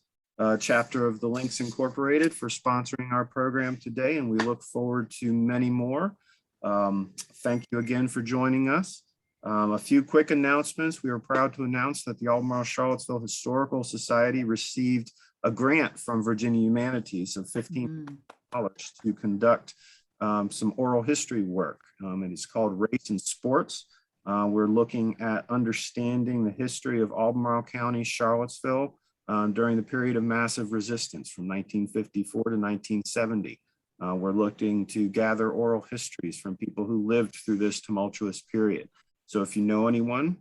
chapter of the Lynx Incorporated for sponsoring our program today, and we look forward to many more. Thank you again for joining us. A few quick announcements. We are proud to announce that the Albemarle Charlottesville Historical Society received a grant from Virginia Humanities of $15 to conduct some oral history work. It is called Race and Sports. We're looking at understanding the history of Albemarle County, Charlottesville, during the period of massive resistance from 1954 to 1970. We're looking to gather oral histories from people who lived through this tumultuous period. So if you know anyone,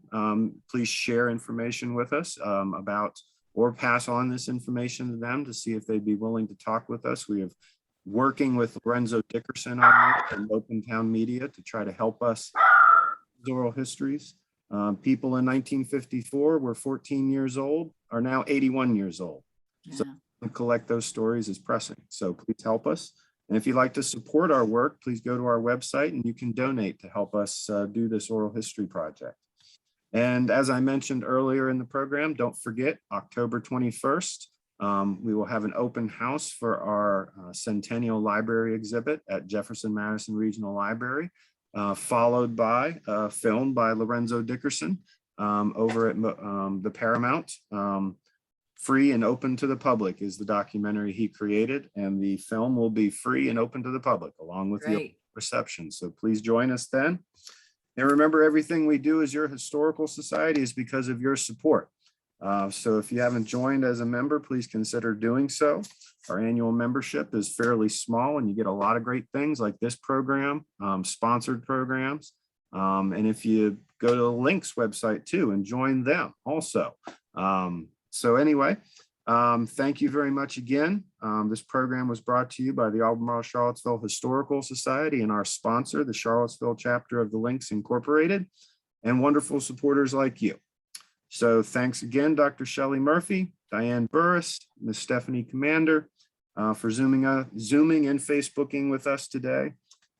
please share information with us about, or pass on this information to them to see if they'd be willing to talk with us. We have working with Lorenzo Dickerson on this and Open Town Media to try to help us with oral histories. People in 1954 were 14 years old, are now 81 years old. Yeah. So to collect those stories is pressing. So please help us. And if you'd like to support our work, please go to our website and you can donate to help us do this oral history project. And as I mentioned earlier in the program, don't forget October 21st, we will have an open house for our Centennial Library exhibit at Jefferson Madison Regional Library, followed by a film by Lorenzo Dickerson over at the Paramount. Free and open to the public is the documentary he created, and the film will be free and open to the public along with the reception. So please join us then. And remember, everything we do as your historical society is because of your support. So if you haven't joined as a member, please consider doing so. Our annual membership is fairly small and you get a lot of great things like this program, sponsored programs. And if you go to the Lynx website too and join them also. So anyway, thank you very much again. This program was brought to you by the Albemarle Charlottesville Historical Society and our sponsor, the Charlottesville chapter of the Lynx Incorporated, and wonderful supporters like you. So thanks again, Dr. Shelley Murphy, Diane Burris, Ms. Stephanie Commander, for zooming and Facebooking with us today.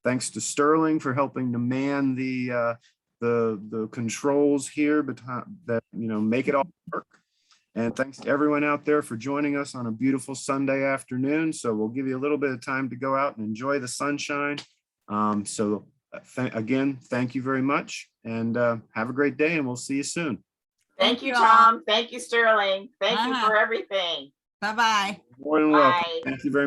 Thanks to Sterling for helping to man the controls here that make it all work. And thanks to everyone out there for joining us on a beautiful Sunday afternoon. So we'll give you a little bit of time to go out and enjoy the sunshine. Again, thank you very much, and have a great day, and we'll see you soon. Thank you, all. Tom. Thank you, Sterling. Thank you for everything. Bye-bye. More than welcome. Bye. Thank you very much.